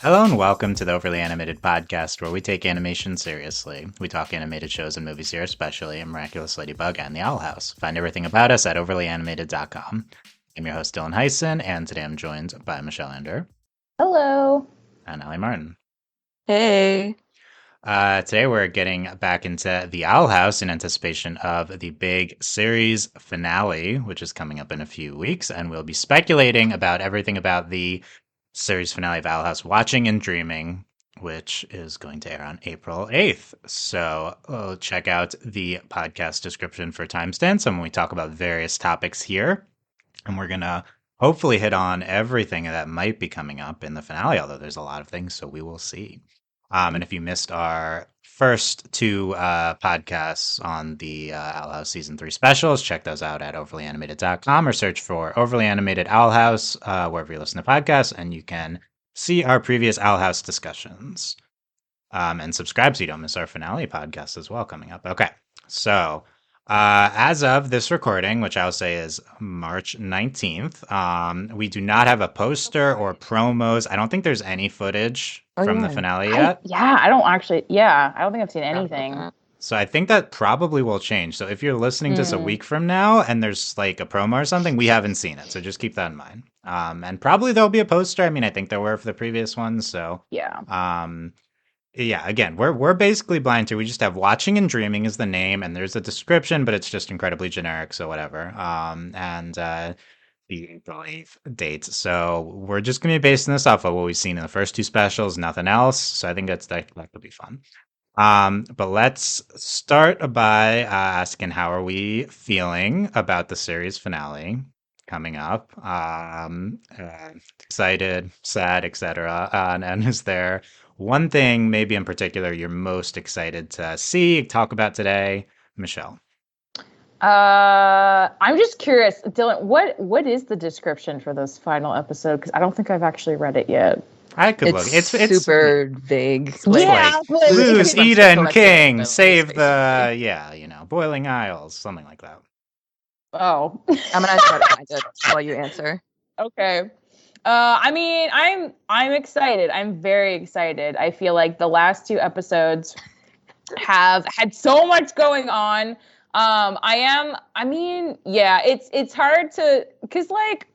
Hello and welcome to the Overly Animated Podcast, where we take animation seriously. We talk animated shows and movies here, especially in Miraculous Ladybug and The Owl House. Find everything about us at overlyanimated.com. I'm your host, Dylan Hysen, and today I'm joined by Michelle Anderer Hello. and Aly Martin. Hey. Today we're getting back into The Owl House in anticipation of the big series finale, which is coming up in a few weeks, and we'll be speculating about everything about the series finale of Owl House Watching and Dreaming, which is going to air on April 8th. So check out the podcast description for timestamps and when we talk about various topics here. And we're going to hopefully hit on everything that might be coming up in the finale, although there's a lot of things, so we will see. And if you missed our first two podcasts on the Owl House Season 3 specials, check those out at overlyanimated.com or search for Overly Animated Owl House wherever you listen to podcasts, and you can see our previous Owl House discussions. And subscribe so you don't miss our finale podcast as well coming up. Okay, so as of this recording, which I'll say is March 19th, we do not have a poster or promos. I don't think there's any footage from the finale yet. I don't think I've seen anything. So I think that probably will change. So if you're listening to this a week from now and there's like a promo or something, we haven't seen it. So just keep that in mind. And probably there'll be a poster. I mean, I think there were for the previous ones. So yeah, again, we're basically blind to. We just have Watching and Dreaming is the name, and there's a description, but it's just incredibly generic, so whatever. And the April 8th date. So we're just going to be basing this off of what we've seen in the first two specials, nothing else. So I think that could be fun. But let's start by asking how are we feeling about the series finale coming up? Excited, sad, etc. And is there one thing maybe in particular you're most excited to see, talk about today? Michelle. I'm just curious, Dylan, what is the description for this final episode? Because I don't think I've actually read it yet. I could look. It's super vague. It's like lose Eden King, save the Boiling Isles, something like that. Oh, I'm gonna try to find it while you answer. Okay. I mean, I'm excited. I'm very excited. I feel like the last two episodes have had so much going on. It's hard to, because like,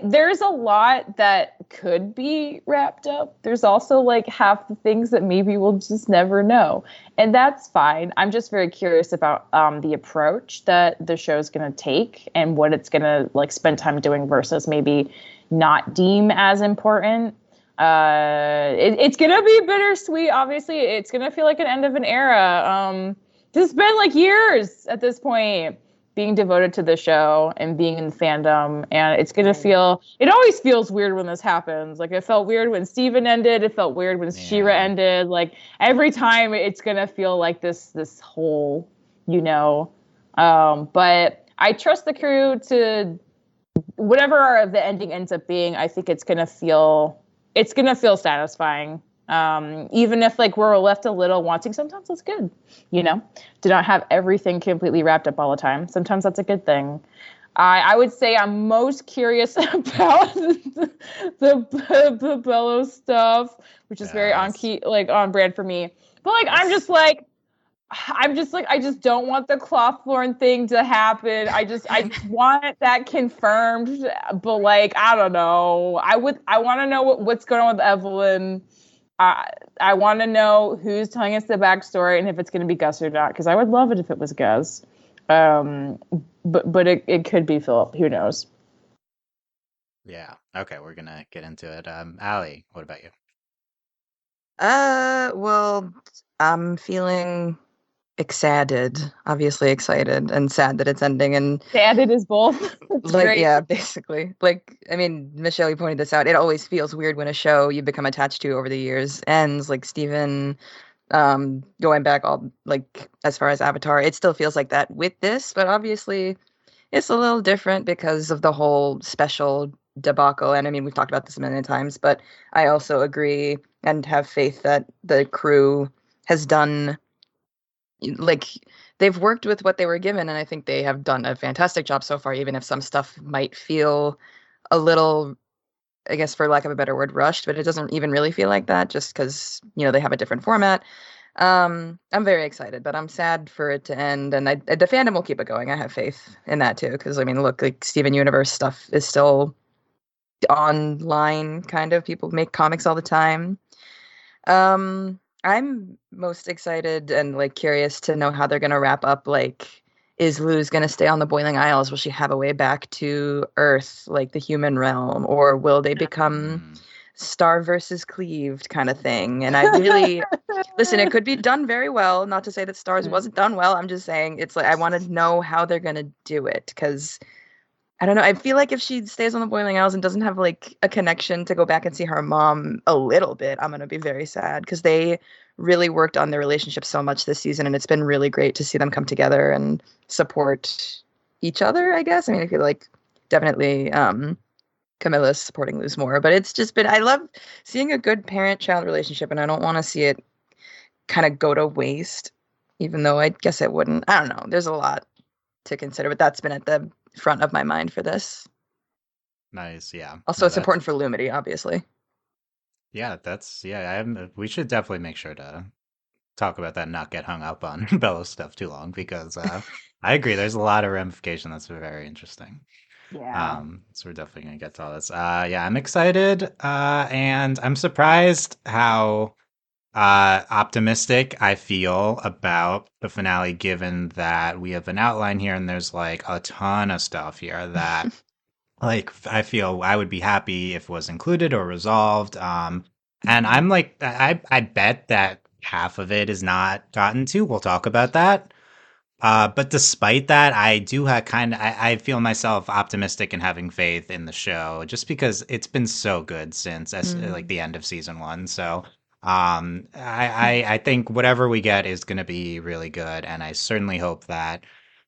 there's a lot that could be wrapped up. There's also like half the things that maybe we'll just never know. And that's fine. I'm just very curious about the approach that the show's going to take and what it's going to like spend time doing versus maybe not deem as important. It's going to be bittersweet. Obviously, it's going to feel like an end of an era. It's been like years at this point being devoted to the show and being in fandom, and it's gonna feel. It always feels weird when this happens. Like it felt weird when Steven ended. It felt weird when She-Ra ended. Like every time, it's gonna feel like this whole, But I trust the crew to whatever the ending ends up being. I think it's gonna feel satisfying. Even if like we're left a little wanting, sometimes that's good, to not have everything completely wrapped up all the time. Sometimes that's a good thing. I would say I'm most curious about the Belos stuff, which is very on key, like on brand for me. But like, I just don't want the Cloththorn thing to happen. I want that confirmed, but like, I don't know. I want to know what's going on with Evelyn. I want to know who's telling us the backstory and if it's going to be Gus or not, because I would love it if it was Gus. But it could be Philip. Who knows? Yeah. Okay, we're gonna get into it. Aly, what about you? Well, I'm feeling excited, obviously excited, and sad that it's ending. And sad it is both. Like, great. Yeah, basically. Like, I mean, Michelle, you pointed this out. It always feels weird when a show you become attached to over the years ends. Like Steven, going back all like as far as Avatar, it still feels like that with this, but obviously it's a little different because of the whole special debacle. And I mean, we've talked about this a million times, but I also agree and have faith that the crew has done, like, they've worked with what they were given, and I think they have done a fantastic job so far, even if some stuff might feel a little I guess for lack of a better word, rushed, but it doesn't even really feel like that just because, they have a different format. I'm very excited, but I'm sad for it to end, and the fandom will keep it going. I have faith in that too, because look, like Steven Universe stuff is still online, kind of. People make comics all the time. I'm most excited and like curious to know how they're gonna wrap up. Like, is Luz gonna stay on the Boiling Isles? Will she have a way back to Earth, like the human realm, or will they become Star versus Cleaved kind of thing? And I really listen. It could be done very well. Not to say that Stars wasn't done well. I'm just saying it's like I want to know how they're gonna do it, because I don't know. I feel like if she stays on the Boiling Isles and doesn't have like a connection to go back and see her mom a little bit, I'm going to be very sad, because they really worked on their relationship so much this season. And it's been really great to see them come together and support each other, I guess. I feel like definitely Camilla's supporting Luz more, but it's just been, I love seeing a good parent-child relationship, and I don't want to see it kind of go to waste, even though I guess it wouldn't. I don't know. There's a lot to consider, but that's been at the front of my mind for this. Nice, yeah. Also, it's important for Lumity, obviously. Yeah, we should definitely make sure to talk about that and not get hung up on Belos stuff too long, because I agree, there's a lot of ramification that's very interesting. Yeah. So we're definitely gonna get to all this. Yeah, I'm excited, and I'm surprised how optimistic I feel about the finale, given that we have an outline here and there's like a ton of stuff here that like I feel I would be happy if was included or resolved. And I'm like, I bet that half of it is not gotten to. We'll talk about that. But despite that, I do have I feel myself optimistic and having faith in the show, just because it's been so good since like the end of season 1. So I think whatever we get is going to be really good, and I certainly hope that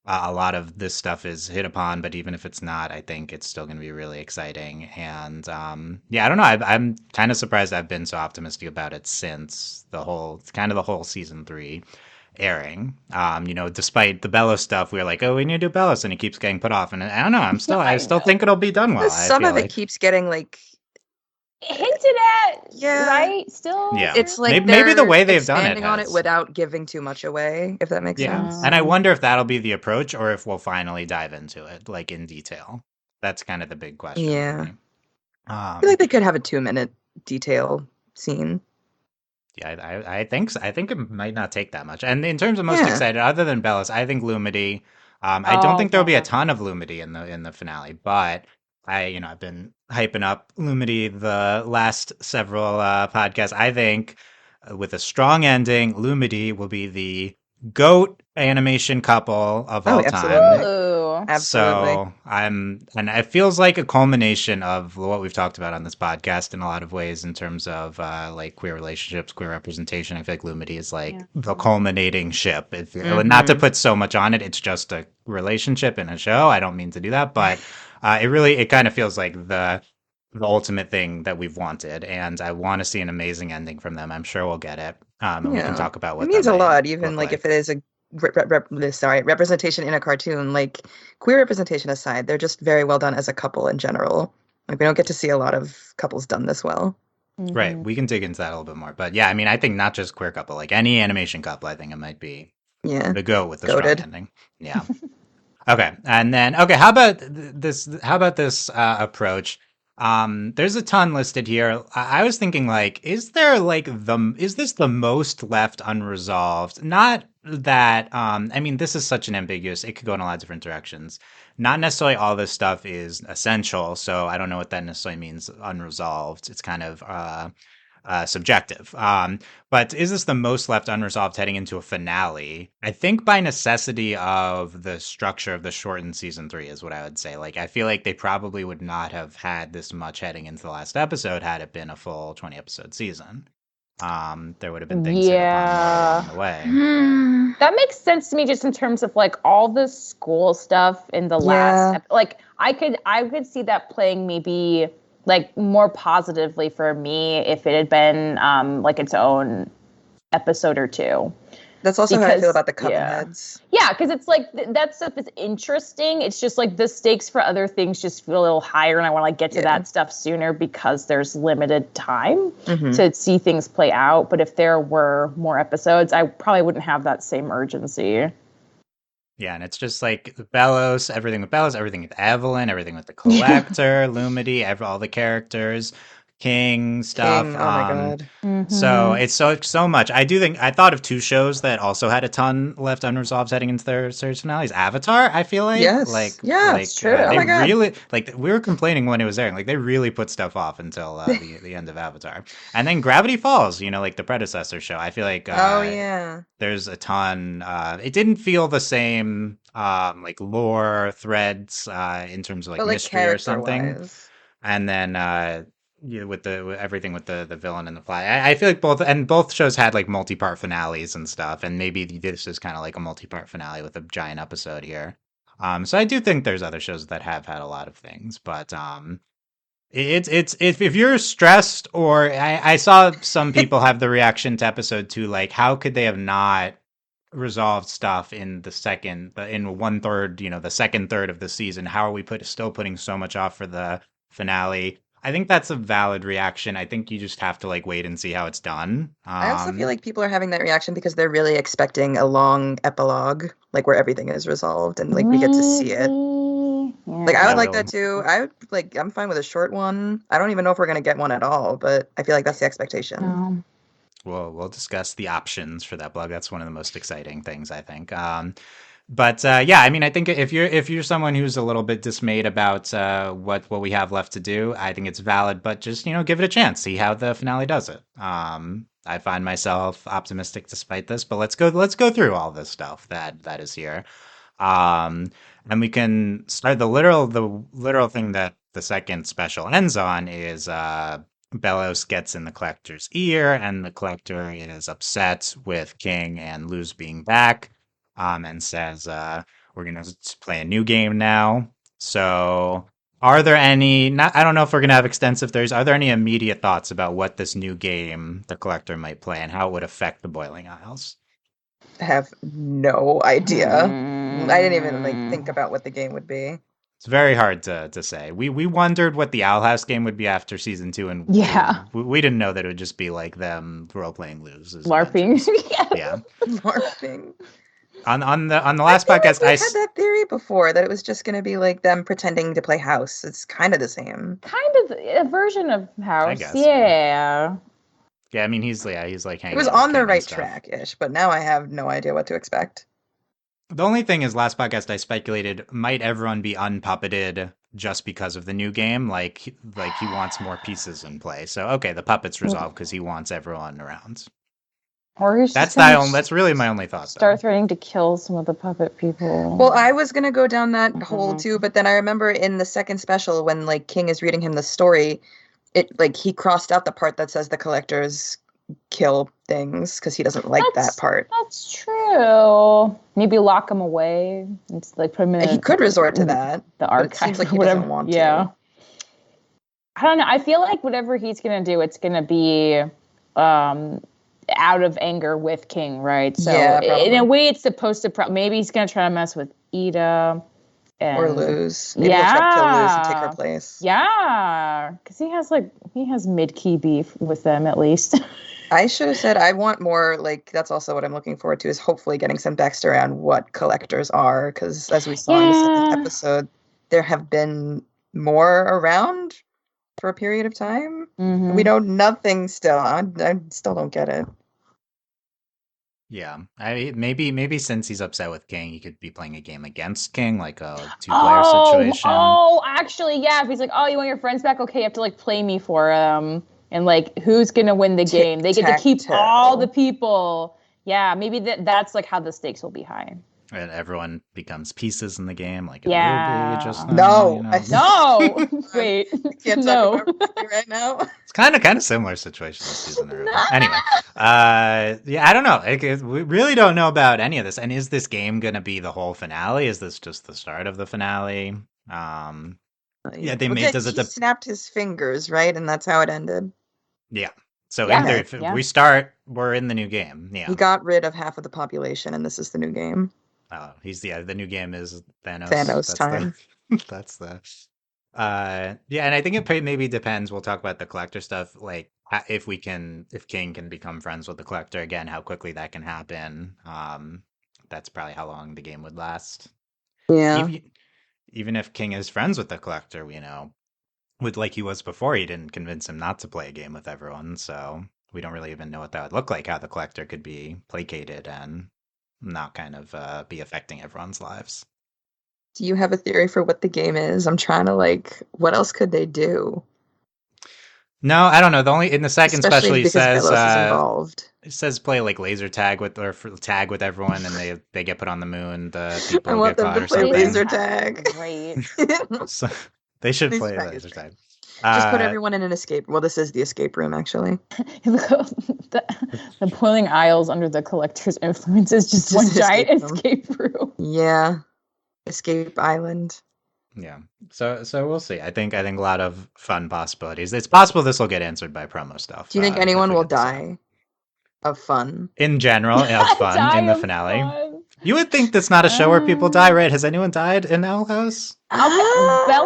a lot of this stuff is hit upon. But even if it's not, I think it's still going to be really exciting. And yeah, I don't know. I'm kind of surprised I've been so optimistic about it since the whole season 3 airing. Despite the Belos stuff, we were like, oh, we need to do Belos, and it keeps getting put off. And I don't know. I still think it'll be done well. Some of it keeps getting like hinted at, yeah, right? Still, yeah. It's like maybe the way they've done it on it without giving too much away, if that makes sense. And I wonder if that'll be the approach, or if we'll finally dive into it like in detail. That's kind of the big question. Yeah, for me. I feel like they could have a 2-minute detail scene. Yeah, I think so. I think it might not take that much. And in terms of most excited, other than Belos, I think Lumity. I don't think there'll be a ton of Lumity in the finale, but I've been hyping up Lumity the last several podcasts. I think with a strong ending, Lumity will be the GOAT animation couple of all time. Absolutely. So and it feels like a culmination of what we've talked about on this podcast in a lot of ways, in terms of like queer relationships, queer representation. I feel like Lumity is like the culminating ship. Not to put so much on it, it's just a relationship in a show. I don't mean to do that, but it kind of feels like the ultimate thing that we've wanted, and I want to see an amazing ending from them. I'm sure we'll get it, and we can talk about what it means a lot, even like if it is a representation in a cartoon. Like, queer representation aside, they're just very well done as a couple in general. Like, we don't get to see a lot of couples done this well. Right, we can dig into that a little bit more, but yeah, I think not just queer couple, like any animation couple, I think it might be the go with the strong ending. Yeah. Okay, and then how about this approach? There's a ton listed here. I was thinking, like, is this the most left unresolved? Not that, this is such an ambiguous, it could go in a lot of different directions. Not necessarily all this stuff is essential, so I don't know what that necessarily means, unresolved. It's kind of subjective. But is this the most left unresolved heading into a finale? I think by necessity of the structure of the shortened season 3 is what I would say. Like, I feel like they probably would not have had this much heading into the last episode had it been a full 20 episode season. There would have been things along the way. That makes sense to me, just in terms of like all the school stuff in the last like I could see that playing maybe like more positively for me if it had been like its own episode or two. That's also how I feel Because- about the coven yeah. heads. Yeah, because it's like that stuff is interesting. It's just like the stakes for other things just feel a little higher, and I want to get to that stuff sooner because there's limited time to see things play out. But if there were more episodes, I probably wouldn't have that same urgency. Yeah, and it's just like Belos, everything with Evelyn, everything with the Collector, Lumity, all the characters, King stuff. King, oh my god. So it's so much. I thought of two shows that also had a ton left unresolved heading into their series finales. Avatar, I feel like, Yes. Yeah, it's true. they Oh my God. really like we were complaining when it was airing. Like they really put stuff off until the end of Avatar, and then Gravity Falls. Like the predecessor show. I feel like Oh yeah. there's a ton. It didn't feel the same like lore threads in terms of like But like mystery or something. character-wise. And then with everything with the villain and the fly, I feel like both shows had like multi-part finales and stuff, and maybe this is kind of like a multi-part finale with a giant episode here. So I do think there's other shows that have had a lot of things, but it's if you're stressed, or I saw some people have the reaction to episode 2, like how could they have not resolved stuff in in 1/3, the second third of the season? How are we still putting so much off for the finale? I think that's a valid reaction. I think you just have to like wait and see how it's done. I also feel like people are having that reaction because they're really expecting a long epilogue, like where everything is resolved and like we get to see it. Like I would like that too. I'm fine with a short one. I don't even know if we're gonna get one at all, but I feel like that's the expectation. We'll discuss the options for that blog. That's one of the most exciting things, I think. But yeah, I mean, I think if you're someone who's a little bit dismayed about what we have left to do, I think it's valid. But just give it a chance, see how the finale does it. I find myself optimistic despite this, but let's go through all this stuff that is here, and we can start the literal thing that the second special ends on is Belos gets in the Collector's ear, and the Collector is upset with King and Luz being back. And says, we're going to play a new game now. So are there any, I don't know if we're going to have extensive theories, are there any immediate thoughts about what this new game the Collector might play and how it would affect the Boiling Isles? I have no idea. I didn't even think about what the game would be. It's very hard to say. We wondered what the Owl House game would be after season 2, and we didn't know that it would just be like them role-playing Luz. LARPing. Yeah. LARPing. On the last podcast, I had that theory before that it was just going to be like them pretending to play house. It's kind of the same. Kind of a version of house. I guess, yeah. Yeah, I mean he's like hanging. It was on the right track-ish, but now I have no idea what to expect. The only thing is, last podcast I speculated, might everyone be unpuppeted just because of the new game? Like he wants more pieces in play. So okay, the puppet's resolved because he wants everyone around. Or he's that's really my only thought. Start threatening to kill some of the puppet people. Well, I was gonna go down that hole too, but then I remember in the second special when like King is reading him the story, it like he crossed out the part that says the Collectors kill things because he doesn't like that part. That's true. Maybe lock him away. It's like put him in. He could resort to that. The archive. It seems like he doesn't want to. I don't know. I feel like whatever he's gonna do, it's gonna be out of anger with King, right? So in a way, it's supposed to. Maybe he's gonna try to mess with Ida. Or Luz. Maybe he'll try to kill Luz and take her place. Yeah, because he has mid-key beef with them at least. I should have said I want more, that's also what I'm looking forward to, is hopefully getting some backstory on what Collectors are, because as we saw in the second episode, there have been more around for a period of time. Mm-hmm. We know nothing still. I still don't get it. Yeah, maybe since he's upset with King, he could be playing a game against King, like a 2-player situation. Oh, actually, yeah. If he's like, "Oh, you want your friends back? Okay, you have to play me for him." And who's gonna win the game? They get to keep all the people. Yeah, maybe that's how the stakes will be high. And everyone becomes pieces in the game, no. Wait, can't talk about it right now. It's kind of similar situation this season. Anyway, yeah, I don't know. We really don't know about any of this. And is this game gonna be the whole finale? Is this just the start of the finale? Yeah, he snapped his fingers, right, and that's how it ended. Yeah. So in Yeah. theory, if Yeah. we start, we're in the new game. Yeah. He got rid of half of the population, and this is the new game. Oh, the new game is Thanos. Thanos That's time. that's the yeah, and I think it maybe depends. We'll talk about the collector stuff, like if King can become friends with the collector again, how quickly that can happen. That's probably how long the game would last. Yeah. Even if King is friends with the collector, with like he was before, he didn't convince him not to play a game with everyone, so we don't really even know what that would look like, how the collector could be placated and not kind of be affecting everyone's lives. Do you have a theory for what the game is? I'm trying to what else could they do? No, I don't know. The only in the second Especially special he because says Belos is involved. it says play like laser tag with tag with everyone, and they get put on the moon. The people I want get them caught to or play something. laser tag. Great. So they should Laser play tag laser is tag. Just put everyone in an escape. Well, this is the escape room, actually. the boiling aisles under the collector's influence is just one giant escape room. Yeah. Escape island. Yeah. So we'll see. I think a lot of fun possibilities. It's possible this will get answered by promo stuff. Do you think anyone will die of fun? In general, of fun in the finale. Fun. You would think that's not a show where people die, right? Has anyone died in Owl House? Okay,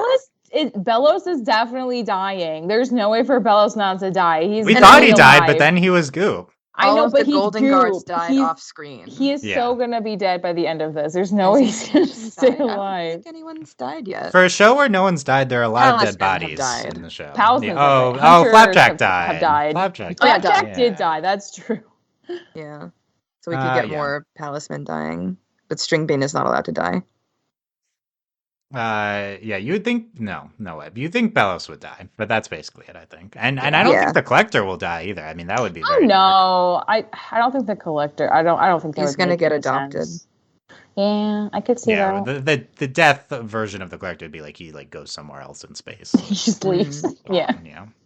Belos is definitely dying. There's no way for Belos not to die. We thought he died, but then he was goop. I know, but the Golden Guards died off screen. He is so gonna be dead by the end of this. There's no way he's gonna stay alive. I don't think anyone's died yet. For a show where no one's died, there are a lot of dead bodies in the show. Oh, Flapjack died. Have died. Flapjack did die. That's true. Yeah. So we could get more Palisman dying. But Stringbane is not allowed to die. Yeah, you would think no way. You think Belos would die, but that's basically it, I think. And I don't think the collector will die either. I mean, that would be very dark. I don't think the collector. I don't think he's going to get adopted. Sense. Yeah, I could see that. The death version of the collector would be like he goes somewhere else in space. He just leaves. Yeah.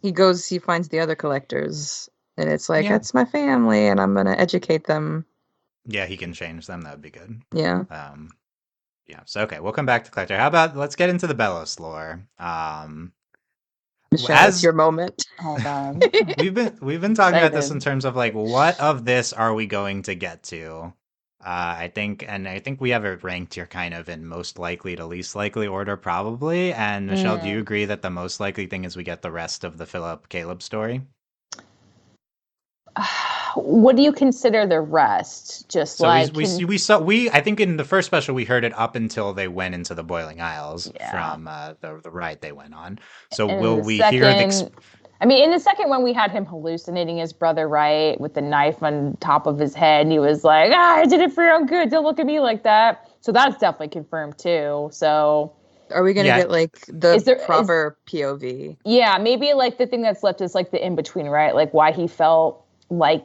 He finds the other collectors, and it's like that's my family, and I'm going to educate them. Yeah, he can change them. That would be good. Yeah. Yeah. So okay, we'll come back to collector. How about let's get into the Belos lore. Michelle, it's your moment. Hold on. we've been talking about this in terms of what of this are we going to get to? I think we have it ranked here kind of in most likely to least likely order, probably. And Michelle, do you agree that the most likely thing is we get the rest of the Philip Caleb story? What do you consider the rest? Just so I think in the first special we heard it up until they went into the Boiling Isles from the ride they went on. So will we hear the? I mean, in the second one, we had him hallucinating his brother, right, with the knife on top of his head, and he was like, I did it for your own good. Don't look at me like that. So that's definitely confirmed too. So. Are we going to get the proper POV? Yeah, maybe the thing that's left is the in between, right? Like why he felt like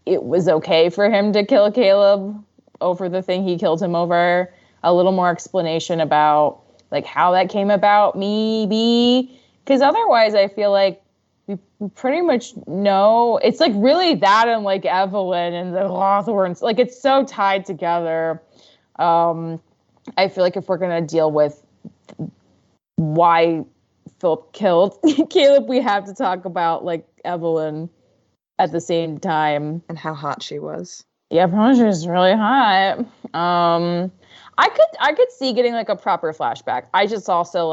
it was okay for him to kill Caleb over the thing he killed him over. A little more explanation about how that came about, maybe. Because otherwise I feel like we pretty much know. It's really that and Evelyn and the Hawthorns. It's so tied together. I feel like if we're going to deal with why Philip killed Caleb, we have to talk about Evelyn at the same time. And how hot she was. Yeah, probably she was really hot. I could see getting a proper flashback. I just also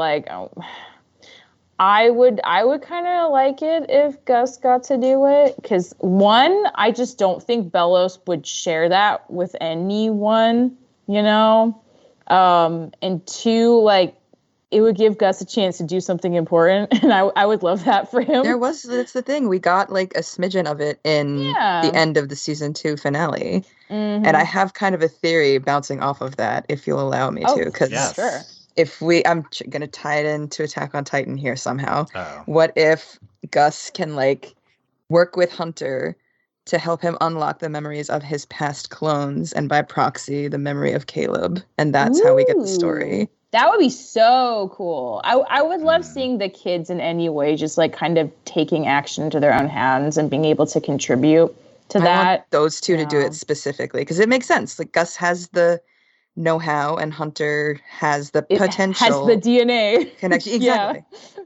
I would kind of like it if Gus got to do it. Because one, I just don't think Belos would share that with anyone, and two, it would give Gus a chance to do something important, and I would love that for him. That's the thing. We got a smidgen of it in the end of the season 2 finale. Mm-hmm. And I have kind of a theory bouncing off of that, if you'll allow me to. Because sure. I'm going to tie it into Attack on Titan here somehow. Uh-oh. What if Gus can work with Hunter to help him unlock the memories of his past clones, and by proxy, the memory of Caleb. And that's how we get the story. That would be so cool. I would love seeing the kids in any way just kind of taking action into their own hands and being able to contribute to that. I want those two to do it specifically because it makes sense. Gus has the know-how and Hunter has the potential. Has the DNA connection. Exactly.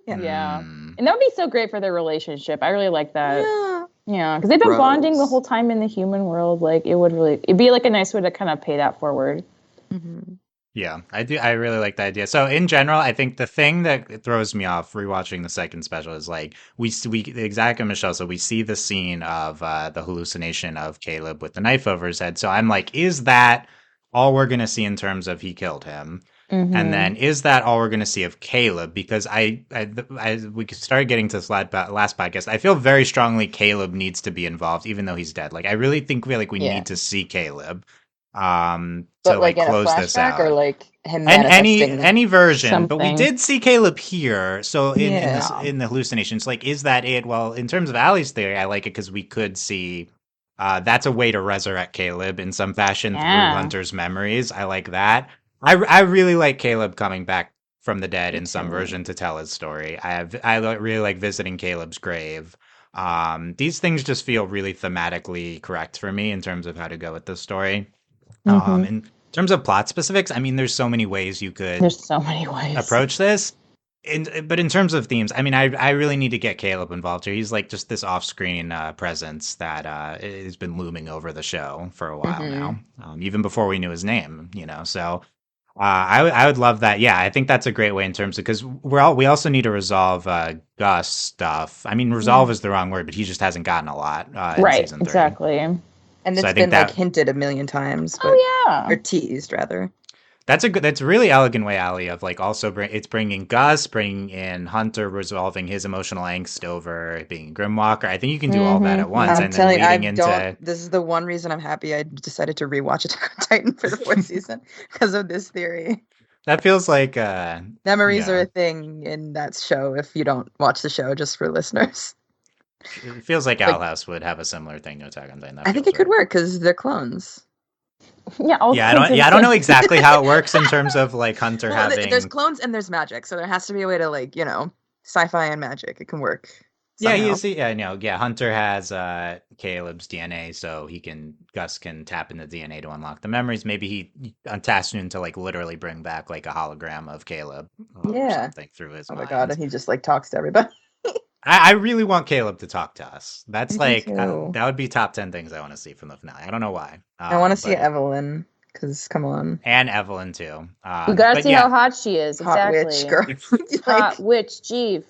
Yeah. And that would be so great for their relationship. I really like that. Yeah. Yeah, because they've been bonding the whole time in the human world. Like, it'd be like a nice way to kind of pay that forward. Mm-hmm. Yeah, I do. I really like the idea. So in general, I think the thing that throws me off rewatching the second special is like we exactly Michelle. So we see the scene of the hallucination of Caleb with the knife over his head. So I'm like, is that all we're gonna see in terms of he killed him? And then is that all we're going to see of Caleb? Because we started getting to this last podcast. I feel very strongly Caleb needs to be involved, even though he's dead. Like I really think we need to see Caleb, to But like like in a close this flashback or out. like him And manifesting any version, but we something. did see Caleb here. So in this Yeah. in the hallucinations, like is that it? Well, in terms of Ally's theory, I like it because we could see. That's a way to resurrect Caleb in some fashion through Yeah, Hunter's memories. I like that. I really like Caleb coming back from the dead Me in some too. version to tell his story. Really like visiting Caleb's grave. These things just feel really thematically correct for me in terms of how to go with this story. In terms of plot specifics, I mean, there's so many ways you could there's so many ways. approach this. But in terms of themes, I mean, I really need to get Caleb involved here. He's like just this off-screen presence that has been looming over the show for a while Mm-hmm. now, even before we knew his name. So I would love that. Yeah, I think that's a great way in terms of because we also need to resolve Gus stuff. I mean, resolve is the wrong word, but he just hasn't gotten a lot in Right, season 3. exactly. And So it's I think been like that hinted a million times, but Oh yeah. or teased rather. that's a really elegant way, Aly, of like also it's bringing Gus, bringing in Hunter, resolving his emotional angst over being Grimwalker. I think you can do all that at once, I'm and then telling you, I leading don't. into This is the one reason I'm happy I decided to rewatch Attack on Titan for the fourth season because of this theory. that feels like Memories are yeah, a thing in that show. If you don't watch the show, just for listeners, it feels like like Owl House would have a similar thing to Attack on Titan. That I think feels it could right. work because they're clones. Yeah, all Yeah, kids I don't know inside. exactly how it works in terms of like Hunter Well, there's having. clones and there's magic, so there has to be a way to like sci-fi and magic. It can work Yeah, he somehow. is. Yeah, no, yeah. Hunter has Caleb's DNA, so Gus can tap into DNA to unlock the memories. Maybe he tasked him to like literally bring back like a hologram of Caleb or Yeah. something through his Oh my god, mind. and he just like talks to everybody. I really want Caleb to talk to us. That's I do like too. that would be top 10 things I want to see from the finale. I don't know why, I want to see but Evelyn because come on, and Evelyn too. You gotta But see how yeah, hot she is. hot Exactly. witch girl. Hot witch, Jeeve.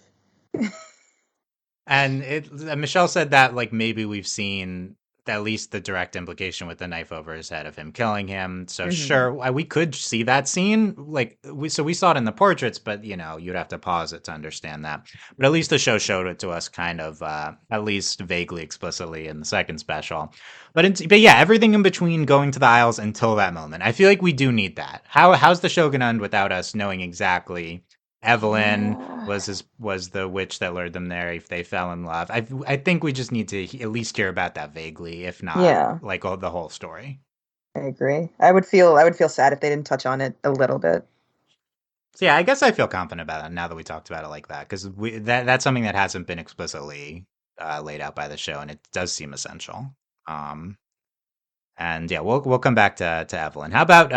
and Michelle said that like maybe we've seen at least the direct implication with the knife over his head of him killing him. So Mhm. sure, we could see that scene. Like we saw it in the portraits, but you'd have to pause it to understand that. But at least the show showed it to us kind of at least vaguely explicitly in the second special. But yeah, everything in between going to the Isles until that moment. I feel like we do need that. How's the show gonna end without us knowing exactly Evelyn was the witch that lured them there if they fell in love. I think we just need to at least hear about that vaguely, if not Yeah, like the whole story. I agree. I would feel sad if they didn't touch on it a little bit. So yeah, I guess I feel confident about it now that we talked about it like that because that's something that hasn't been explicitly laid out by the show, and it does seem essential. Um, And yeah, we'll come back to Evelyn. How about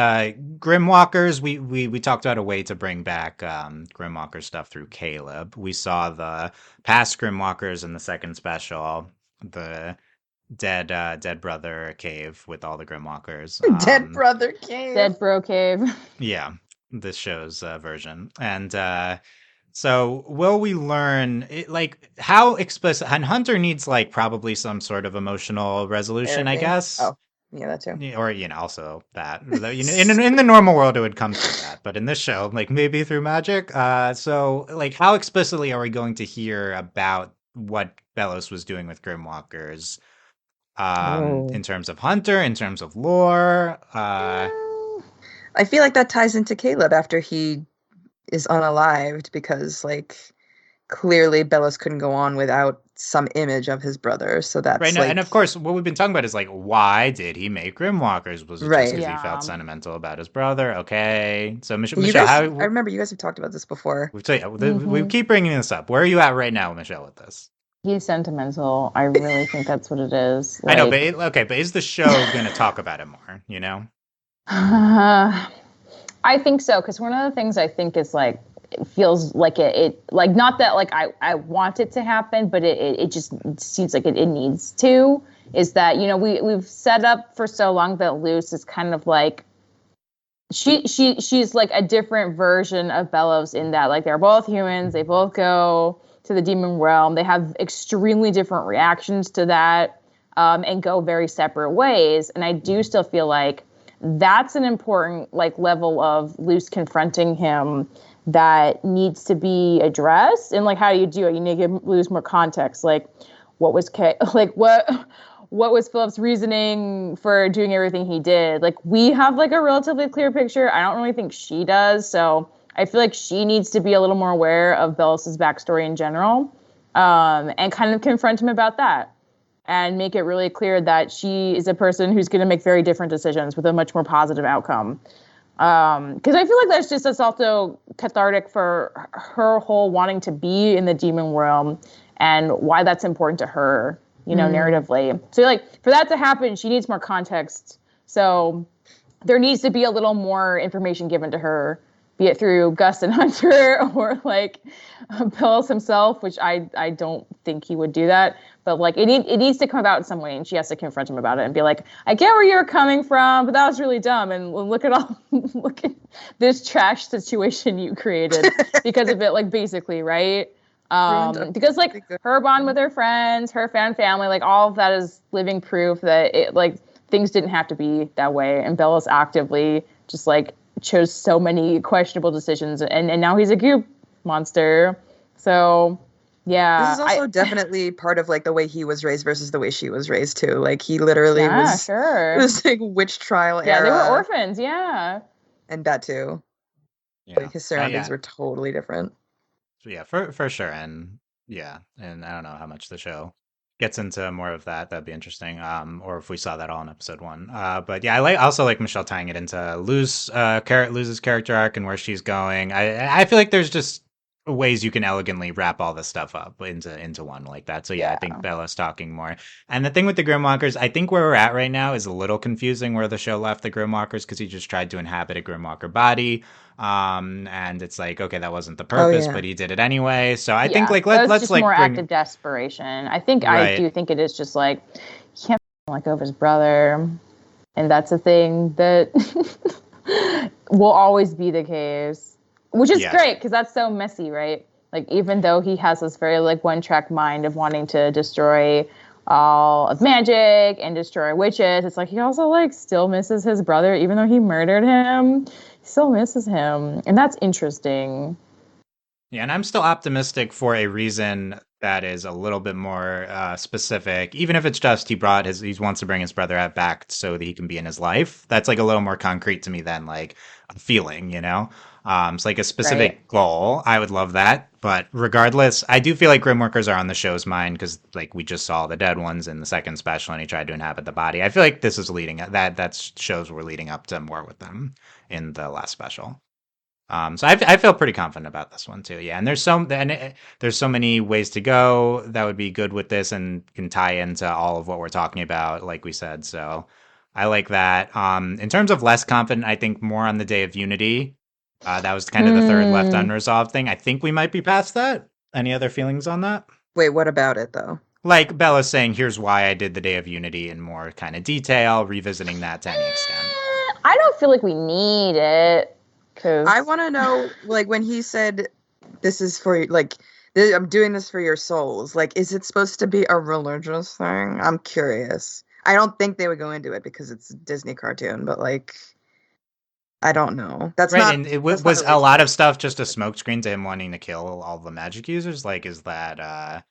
Grimwalkers? We talked about a way to bring back Grimwalker stuff through Caleb. We saw the past Grimwalkers in the second special, the dead brother cave with all the Grimwalkers. Dead brother cave. Dead bro cave. Yeah, this show's version. And so will we learn like how explicit? And Hunter needs like probably some sort of emotional resolution, I Therapy. guess. Oh, yeah, that too. Or also that in the normal world it would come through that, but in this show like maybe through magic. So like how explicitly are we going to hear about what Belos was doing with Grimwalkers, Oh. in terms of Hunter, in terms of lore? I feel like that ties into Caleb after he is unalived because like clearly Belos couldn't go on without some image of his brother. So Right that's now, like and of course, what we've been talking about is like, why did he make Grimwalkers? Was it just right. because he Yeah. felt sentimental about his brother? Okay, so You Michelle, guys, I how remember you guys have talked about this before. we keep bringing this up. Where are you at right now, Michelle, with this? He's sentimental. I really think that's what it is. I know, Like, but is the show going to talk about it more? I think so, because one of the things I think is like feels like it like, not that like I want it to happen, but it just seems like it needs to, is that, you know, we've set up for so long that Luce is kind of like, she's like a different version of Belos, in that like they're both humans, they both go to the demon realm, they have extremely different reactions to that, and go very separate ways. And I do still feel like that's an important like level of Luce confronting him that needs to be addressed. And like, how do you do it? You need to give Luce more context. Like, what was what was Philip's reasoning for doing everything he did? Like, we have like a relatively clear picture. I don't really think she does. So I feel like she needs to be a little more aware of Belos's backstory in general, and kind of confront him about that, and make it really clear that she is a person who's going to make very different decisions with a much more positive outcome. Because I feel like that's also cathartic for her whole wanting to be in the demon realm, and why that's important to her, you know, narratively. So like, for that to happen, she needs more context. So there needs to be a little more information given to her, be it through Gus and Hunter or like Belos himself, which I don't think he would do that. But like, it needs to come out in some way, and she has to confront him about it and be like, I get where you're coming from, but that was really dumb. And look at this trash situation you created because of it, like, basically, right? Because like her bond with her friends, her family, like all of that is living proof that it, like, things didn't have to be that way. And Belos actively just like chose so many questionable decisions, and now he's a goop monster. So yeah, this is also definitely part of like the way he was raised versus the way she was raised too. Like, he literally was like witch trial era. Yeah, they were orphans. Yeah, and that too. Yeah. Like, his surroundings were totally different. Yeah, for sure. And yeah, and I don't know how much the show gets into more of that. That'd be interesting. Or if we saw that all in episode 1. But yeah, I also like Michelle tying it into Luce's character arc and where she's going. I feel like there's just ways you can elegantly wrap all this stuff up into one like that. So yeah, I think Bella's talking more. And the thing with the Grimwalkers, I think where we're at right now is a little confusing where the show left the Grimwalkers, because he just tried to inhabit a Grimwalker body. And it's like, okay, that wasn't the purpose, but he did it anyway. So I think like let's just like more bring act of desperation. I think I do think it is just like, he can't let go of his brother, and that's a thing that will always be the case. Which is great, because that's so messy, right? Like, even though he has this very like one-track mind of wanting to destroy all of magic and destroy witches, it's like he also like still misses his brother, even though he murdered him. He still misses him, and that's interesting. Yeah, and I'm still optimistic for a reason that is a little bit more specific. Even if it's just he wants to bring his brother back so that he can be in his life. That's like a little more concrete to me than like a feeling, you know? It's like a specific goal. I would love that. But regardless, I do feel like Grimworkers are on the show's mind, because like we just saw the dead ones in the second special and he tried to inhabit the body. I feel like this is that shows we're leading up to more with them in the last special. So I feel pretty confident about this one too. Yeah, and there's so many ways to go that would be good with this and can tie into all of what we're talking about, like we said. So I like that. In terms of less confident, I think more on the Day of Unity. That was kind of the third left unresolved thing. I think we might be past that. Any other feelings on that? Wait, what about it though? Like Bella saying, here's why I did the Day of Unity in more kind of detail, revisiting that to any extent. I don't feel like we need it. I want to know, like, when he said, this is for, like, I'm doing this for your souls. Like, is it supposed to be a religious thing? I'm curious. I don't think they would go into it because it's a Disney cartoon, but, like, I don't know. That's right, not. And it was a lot of stuff just a smokescreen to him wanting to kill all the magic users. Like, is that,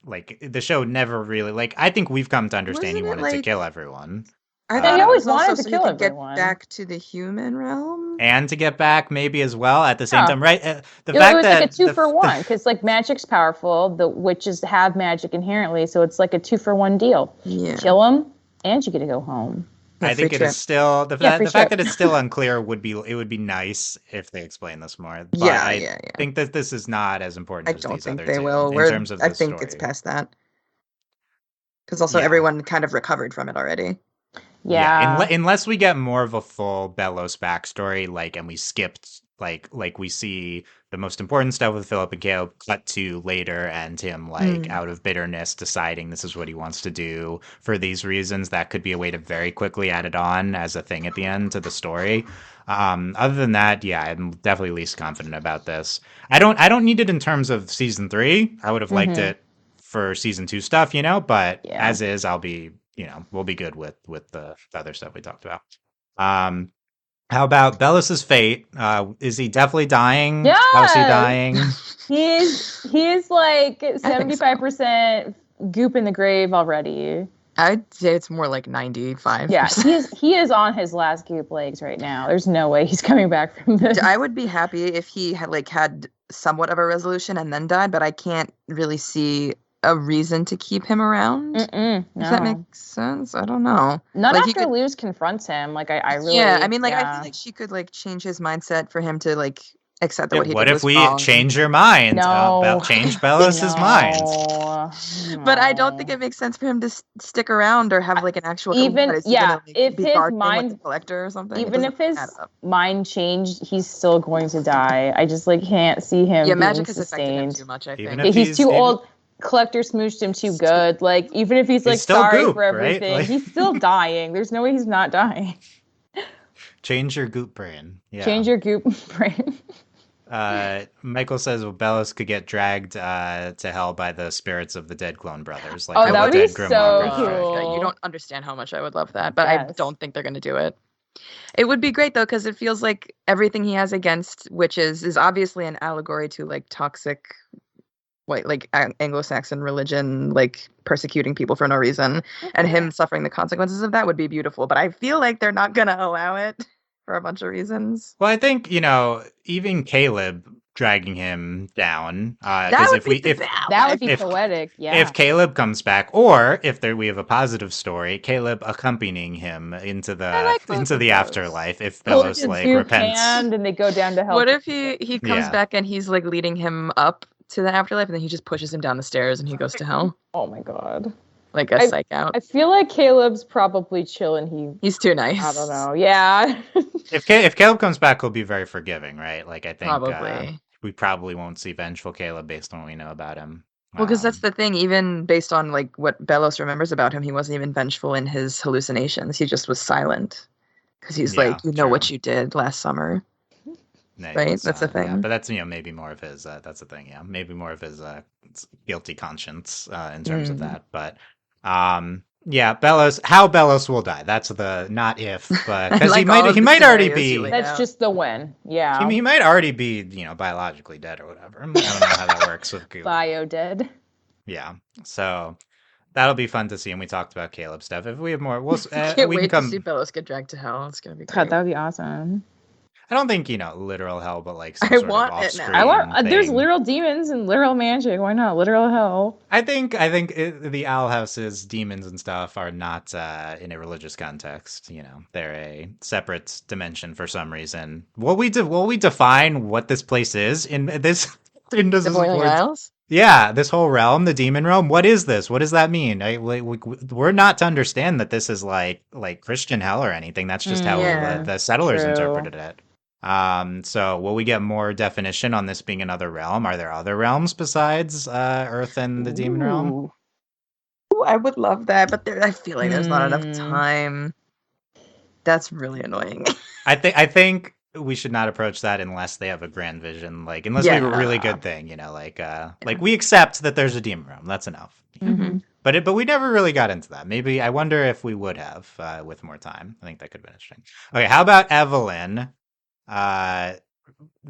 like, the show never really, like, I think we've come to understand he wanted to kill everyone. I thought he always wanted to kill everyone. Get back to the human realm, and to get back maybe as well at the same time, right? The fact it was that like a 2-for-1, because like magic's powerful, the witches have magic inherently, so it's like a 2-for-1 deal. Yeah. Kill them, and you get to go home. I think it is still the fact that it's still unclear would be nice if they explain this more. But I think that this is not as important. I as don't these think other they two, will. In terms of I the think story. it's past that, because also everyone kind of recovered from it already. Yeah. Unless we get more of a full Belos backstory, and we skipped we see the most important stuff with Philip and Caleb cut to later, and him out of bitterness deciding this is what he wants to do for these reasons. That could be a way to very quickly add it on as a thing at the end to the story. Other than that, yeah, I'm definitely least confident about this. I don't need it in terms of season 3. I would have liked it for season 2 stuff, but as is, I'll be, we'll be good with the other stuff we talked about. How about Belos's fate? Is he definitely dying? Yes! How's he dying? He's like 75% goop in the grave already. I'd say it's more like 95%. Yeah, he is on his last goop legs right now. There's no way he's coming back from this. I would be happy if he had somewhat of a resolution and then died, but I can't really see a reason to keep him around. No. Does that make sense? I don't know. Not after Luz confronts him. I really. Yeah, I mean, I feel like she could change his mindset for him to accept that what he did was wrong. What if we change your mind? No. Change Belos's mind. But I don't think it makes sense for him to stick around or have an actual. If his mind, like collector or something. Even if his mind changed, he's still going to die. I just can't see him. Yeah, being magic has sustained. affected him too much. I think he's too old. Collector smooched him too good. Even if he's sorry goop, for everything, right? he's still dying. There's no way he's not dying. Change your goop brain. Yeah. Change your goop brain. Michael says Belos could get dragged to hell by the spirits of the dead clone brothers. That would be so cool. You don't understand how much I would love that, but I don't think they're going to do it. It would be great though, because it feels like everything he has against witches is obviously an allegory to toxic Anglo-Saxon religion, persecuting people for no reason, and him suffering the consequences of that would be beautiful. But I feel like they're not gonna allow it for a bunch of reasons. Well, I think even Caleb dragging him down, that would be poetic. Yeah, if Caleb comes back, or if we have a positive story, Caleb accompanying him into the afterlife. If Belos repents, and they go down to hell. What if he comes back and he's leading him up to the afterlife, and then he just pushes him down the stairs and he goes to hell? Oh my god. A psych out. I feel like Caleb's probably chill and he's too nice. I don't know. Yeah. If Caleb comes back, he'll be very forgiving, right? I think probably. We probably won't see vengeful Caleb based on what we know about him. Well, because that's the thing. Even based on what Belos remembers about him, he wasn't even vengeful in his hallucinations. He just was silent because he's know what you did last summer. No, right, that's the thing. Yeah, but that's maybe more of his. That's the thing. Yeah, maybe more of his guilty conscience in terms of that. But Belos. How Belos will die? That's the not if, but because he might already be. That's just the when. Yeah, he might already be biologically dead or whatever. I don't know how that works with Goop. Bio dead. Yeah, so that'll be fun to see. And we talked about Caleb stuff. If we have more, we can't wait to see Belos get dragged to hell. It's gonna be great. That would be awesome. I don't think literal hell, but some sort of off-screen thing. There's literal demons and literal magic. Why not literal hell? I think the Owl House's demons and stuff are not in a religious context. They're a separate dimension for some reason. Will we define what this place is in this? The Boiling Isles? Yeah, this whole realm, the demon realm. What is this? What does that mean? We're not to understand that this is like Christian hell or anything. That's just how the settlers interpreted it. So will we get more definition on this being another realm? Are there other realms besides Earth and the demon realm? Ooh, I would love that, but I feel like there's not enough time. That's really annoying. I think we should not approach that unless they have a grand vision, unless we have a really good thing, we accept that there's a demon realm. That's enough. Mm-hmm. But we never really got into that. Maybe I wonder if we would have with more time. I think that could have been interesting. Okay, how about Evelyn?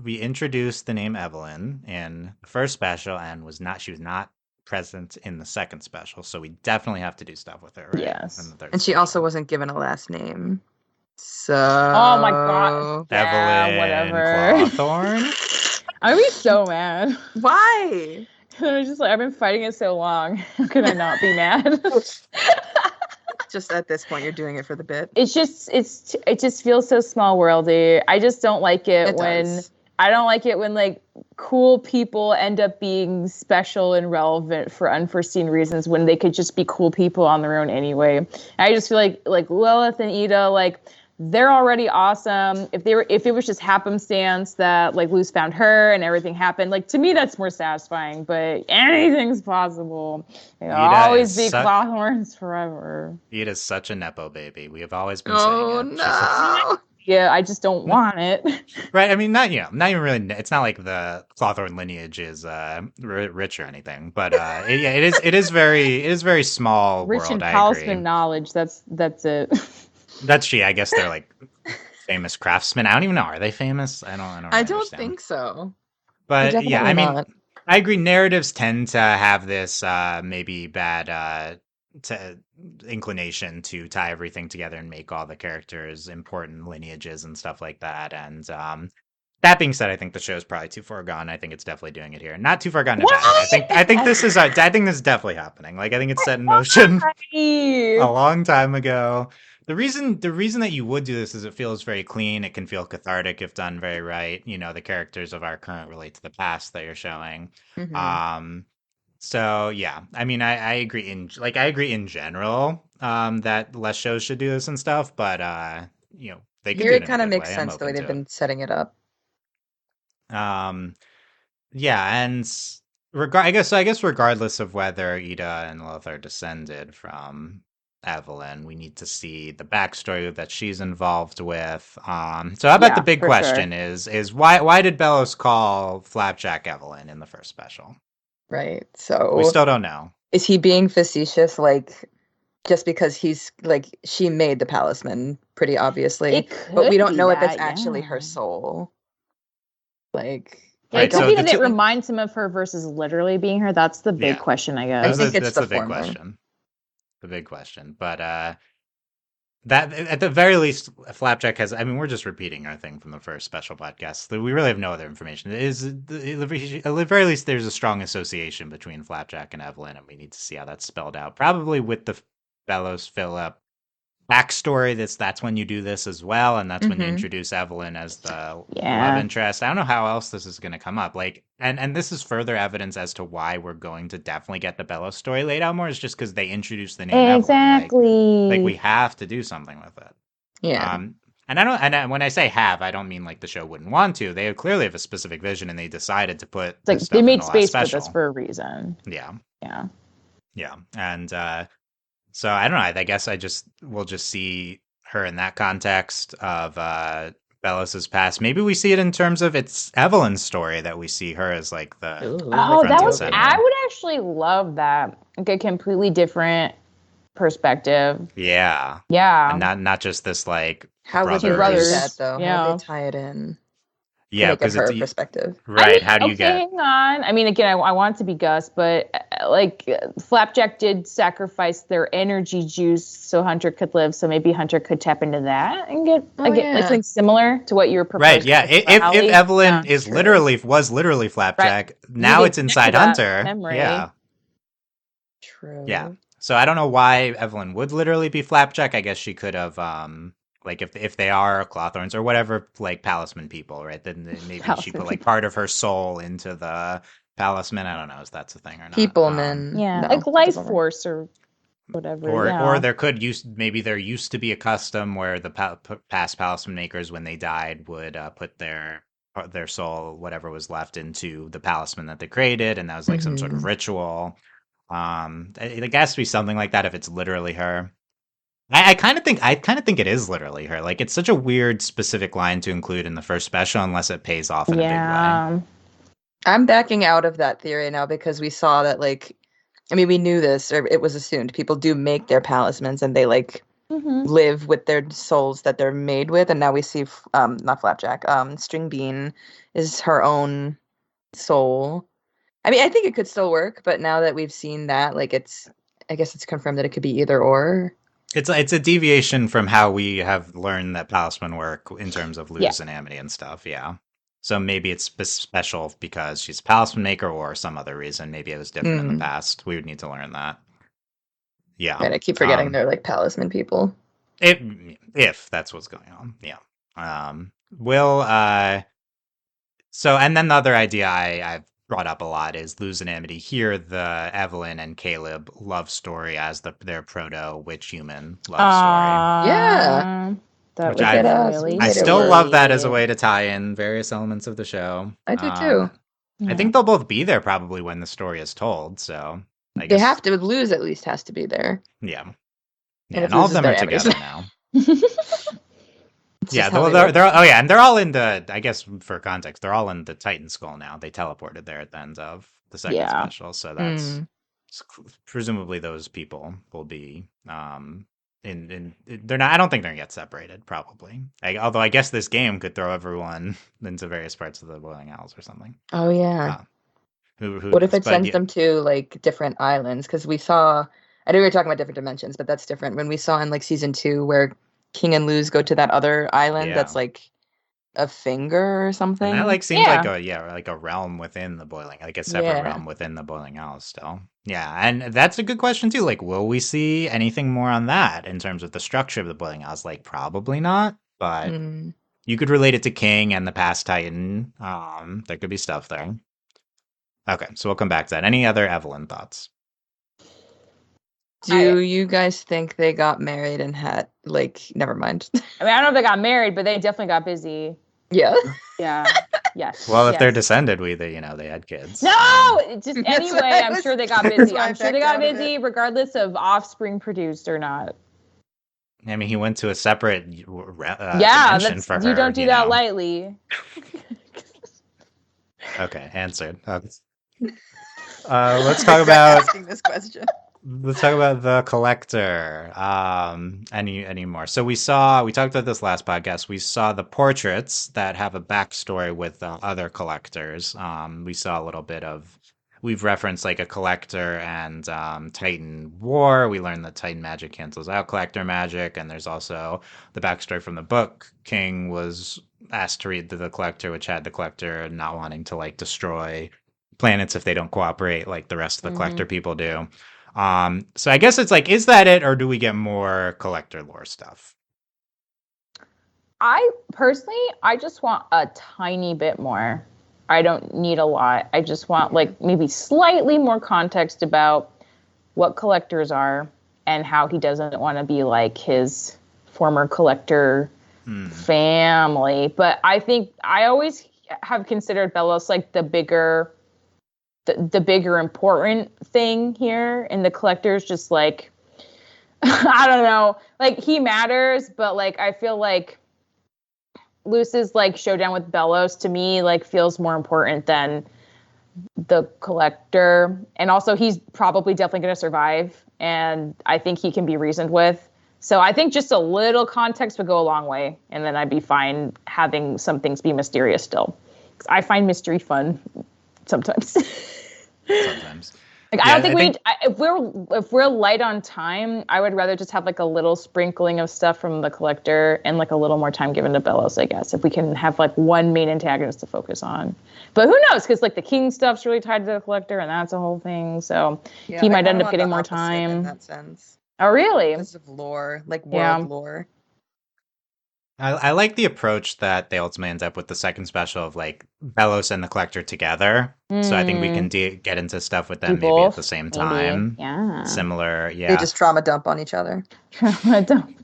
We introduced the name Evelyn in the first special, and she was not present in the second special, so we definitely have to do stuff with her, right? Yes. And she also wasn't given a last name. So oh my god. Evelyn whatever. Clawthorne? I'd be so mad. Why? I was just I've been fighting it so long. How can I not be mad? Just at this point, you're doing it for the bit. It just feels so small worldy. I just don't like it when I don't like it when like cool people end up being special and relevant for unforeseen reasons when they could just be cool people on their own anyway. I just feel like Lilith and Ida, like they're already awesome. If it was just happenstance that like Luz found her and everything happened, like to me that's more satisfying. But anything's possible. It'll always be Clawthorns forever. Ida's such a nepo baby. We have always been Oh saying it. no! Yeah, I just don't want it. Right. I mean, not even really. It's not like the Clawthorn lineage is rich or anything, but it is very small Rich world. in I talisman agree. knowledge. That's it. That's I guess they're like famous craftsmen. I don't even know. Are they famous? I don't really I don't understand. think so. But yeah, I mean, not. I agree. Narratives tend to have this maybe bad inclination to tie everything together and make all the characters important lineages and stuff like that. And that being said, I think the show's probably too far gone. I think it's definitely doing it here. Not too far gone in a bad way. I think this is definitely happening. Like I think it's set in motion a long time ago. The reason that you would do this is it feels very clean. It can feel cathartic if done very right. You know, the characters of our current relate to the past that you're showing. Mm-hmm. So yeah, I mean, I agree in general that less shows should do this and stuff, but you know, they could Here do it it in a kind of good makes way. I'm sense the way open they've to been setting it up. it. Yeah, and I guess regardless of whether Ida and Lilith are descended from Evelyn, we need to see the backstory that she's involved with. So how about the Yeah, big for question sure. is why did Belos call Flapjack Evelyn in the first special? Right. We So still don't know. is he being facetious, like just because he's like she made the palisman pretty obviously, It but we could don't be know if it's that, actually yeah. her soul. Like Yeah, I it Right. could don't So be the that it two, reminds him of her versus literally being her. That's the big yeah, question, I I guess. think it's that's the the big former. question. The big question. But that at the very least, Flapjack has. I mean, we're just repeating our thing from the first special podcast. We really have no other information. At the very least, there's a strong association between Flapjack and Evelyn, and we need to see how that's spelled out. Probably with the Belos Philip backstory. That's when you do this as well, and that's when you Mm-hmm. introduce Evelyn as the love Yeah. interest. I don't know how else this is going to come up. Like, and this is further evidence as to why we're going to definitely get the Belos story laid out more. Is just because they introduced the name Evelyn. Like we Exactly. have to do something with it. Yeah. And I don't. When I say have, I don't mean like the show wouldn't want to. They clearly have a specific vision, and they decided to put It's this like they stuff in made the last space for this special. for a reason. Yeah, Yeah. yeah, and so I don't know. I guess we'll just see her in that context of Belos's past. Maybe we see it in terms of it's Evelyn's story that we see her as like the Like Oh, front that and would I center. would actually love that. Like a completely different perspective. Yeah, and Yeah. not just this like how would Two they do brothers. that brothers. though? How would they Yeah. tie it in to Yeah, make it because it's her perspective? I right. mean, How do you okay, get? hang on. I mean, again, I want it to be Gus, but Flapjack did sacrifice their energy juice so Hunter could live. So maybe Hunter could tap into that and get Oh like yeah. something similar to what you were Right, proposing. yeah. with If Aly. Evelyn Yeah, is True. was literally right. Flapjack, You now could it's connect to inside that Hunter. memory. Yeah, yeah. True. So I don't know why Evelyn would literally be Flapjack. I guess she could have like if they are Clawthorns or whatever like Palisman people, right? Then maybe she Talisman put like people. part of her soul into the Palisman. I don't know if that's a thing or not. Peopleman. Yeah, No, like it life doesn't work. force or whatever. Or Yeah. there could maybe there used to be a custom where the past Palisman makers when they died would put their soul whatever was left into the Palisman that they created, and that was like some sort of Mm-hmm. ritual. It has to be something like that if it's literally her. I kind of think it is literally her. Like it's such a weird specific line to include in the first special unless it pays off in a big way. Yeah. I'm backing out of that theory now because we saw that like I mean we knew this or it was assumed people do make their palismans and they like Mm-hmm. live with their souls that they're made with and now we see not Flapjack String Bean is her own soul. I mean I think it could still work but now that we've seen that like I guess it's confirmed that it could be either or. It's a deviation from how we have learned that Palisman work in terms of Yeah. Luz and Amity and stuff. Yeah. So maybe it's special because she's a Palisman maker or some other reason. Maybe it was different in the past. We would need to learn that. Yeah. Right, I keep forgetting they're like palisman people. If that's what's going on. Yeah. Will So, and then the other idea I've brought up a lot is Luz and Amity hear the Evelyn and Caleb love story as their proto witch human love story, Yeah. That which would Look at be us. really We I made it still work. love that as a sweet. way to tie in various elements of the show. I do too. I Yeah. think they'll both be there probably when the story is told. So I They guess, have to lose at least has to be there. yeah, And if and all Luz of is them there, are Amity's together there. now. It's Yeah, just how well, they work. they're oh yeah, and they're all in the. I guess for context, they're all in the Titan Skull now. They teleported there at the end of the second Yeah. special, so that's Mm. presumably those people will be they're not. I don't think they're gonna get separated. Probably, although I guess this game could throw everyone into various parts of the Boiling Owls or something. Oh yeah. Who What if knows? it But sends yeah, them to like different islands? Because we saw, I know we were talking about different dimensions, but that's different. When we saw in like season 2 where King and Luz go to that other island yeah. that's like a finger or And something. that like seems like Yeah. like a realm within the boiling, like a separate Yeah. realm within the Boiling Owls still. Yeah, and that's a good question too. Like, will we see anything more on that in terms of the structure of the Boiling Owls? Like, probably not, but Mm. you could relate it to King and the past Titan. There could be stuff there. Okay, so we'll come back to that. Any other Evelyn thoughts? Do you guys think they got married and had like? Never mind. I mean, I don't know if they got married, but they definitely got busy. Yeah. Yeah. Yes. Well, if they're yes. descended, they had kids. No, just That's anyway. why I I'm was- sure they got that's busy. why I I'm sure they backed got out of busy, regardless of offspring produced or not. I mean, he went to a separate Yeah, dimension for her. you don't do you that know. lightly. Okay, answered. Let's talk about asking this question. Let's talk about the collector. Any more? So we talked about this last podcast. We saw the portraits that have a backstory with other collectors. We saw a little bit of. We've referenced like a collector and Titan war. We learned that Titan magic cancels out collector magic, and there's also the backstory from the book. King was asked to read the collector, which had the collector not wanting to like destroy planets if they don't cooperate like the rest of the collector people do. So I guess it's like, is that it, or do we get more collector lore stuff? I just want a tiny bit more. I don't need a lot. I just want like maybe slightly more context about what collectors are and how he doesn't want to be like his former collector family. But I think I always have considered Belos like the bigger important thing here, and the collector's just like I don't know, like he matters, but like I feel like Luz's like showdown with Belos to me like feels more important than the collector, and also he's probably definitely going to survive, and I think he can be reasoned with. So I think just a little context would go a long way, and then I'd be fine having some things be mysterious still. 'Cause I find mystery fun sometimes. Sometimes. Like I don't think we need, if we're light on time, I would rather just have like a little sprinkling of stuff from the collector and like a little more time given to Belos, I guess, if we can have like one main antagonist to focus on. But who knows? Because like the king stuff's really tied to the collector, and that's a whole thing. So Yeah, he I might kinda end up want getting the more opposite time. in that sense. Oh, really? Because of lore, like Yeah. world lore. I like the approach that they ultimately end up with the second special of like Belos and the collector together. So I think we can get into stuff with them maybe at the same time. Yeah. Similar, They yeah. just trauma dump on each other. Trauma dump.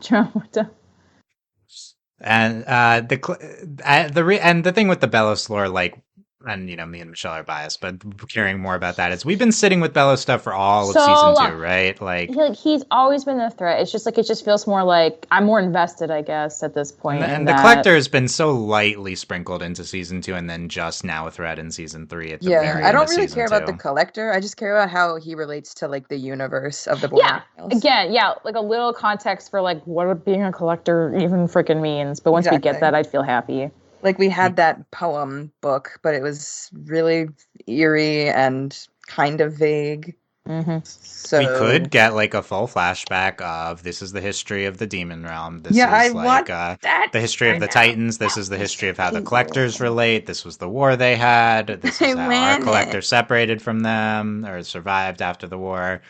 And the thing with the Belos lore, like, and you know, me and Michelle are biased, but caring more about that is we've been sitting with Belos stuff for all of So season long. 2, right? Like he's always been the threat. It's just like it just feels more like I'm more invested, I guess, at this point. and the collector has been so lightly sprinkled into season 2, and then just now a threat in season 3 at the very Yeah, end I don't of really season care about the 2. collector. I just care about how he relates to like the universe of the Boiling Yeah. Owls. Again, yeah, like a little context for like what being a collector even freaking means. But once we get Exactly. that, I'd feel happy. Like we had that poem book, but it was really eerie and kind of vague. Mm-hmm. So We could get like a full flashback of this is the history of the demon realm. This Yeah, I is want like that the history of the now. Titans. This is the history of how the People. collectors relate. This was the war they had. This I is how our want collector it. separated from them or survived after the war.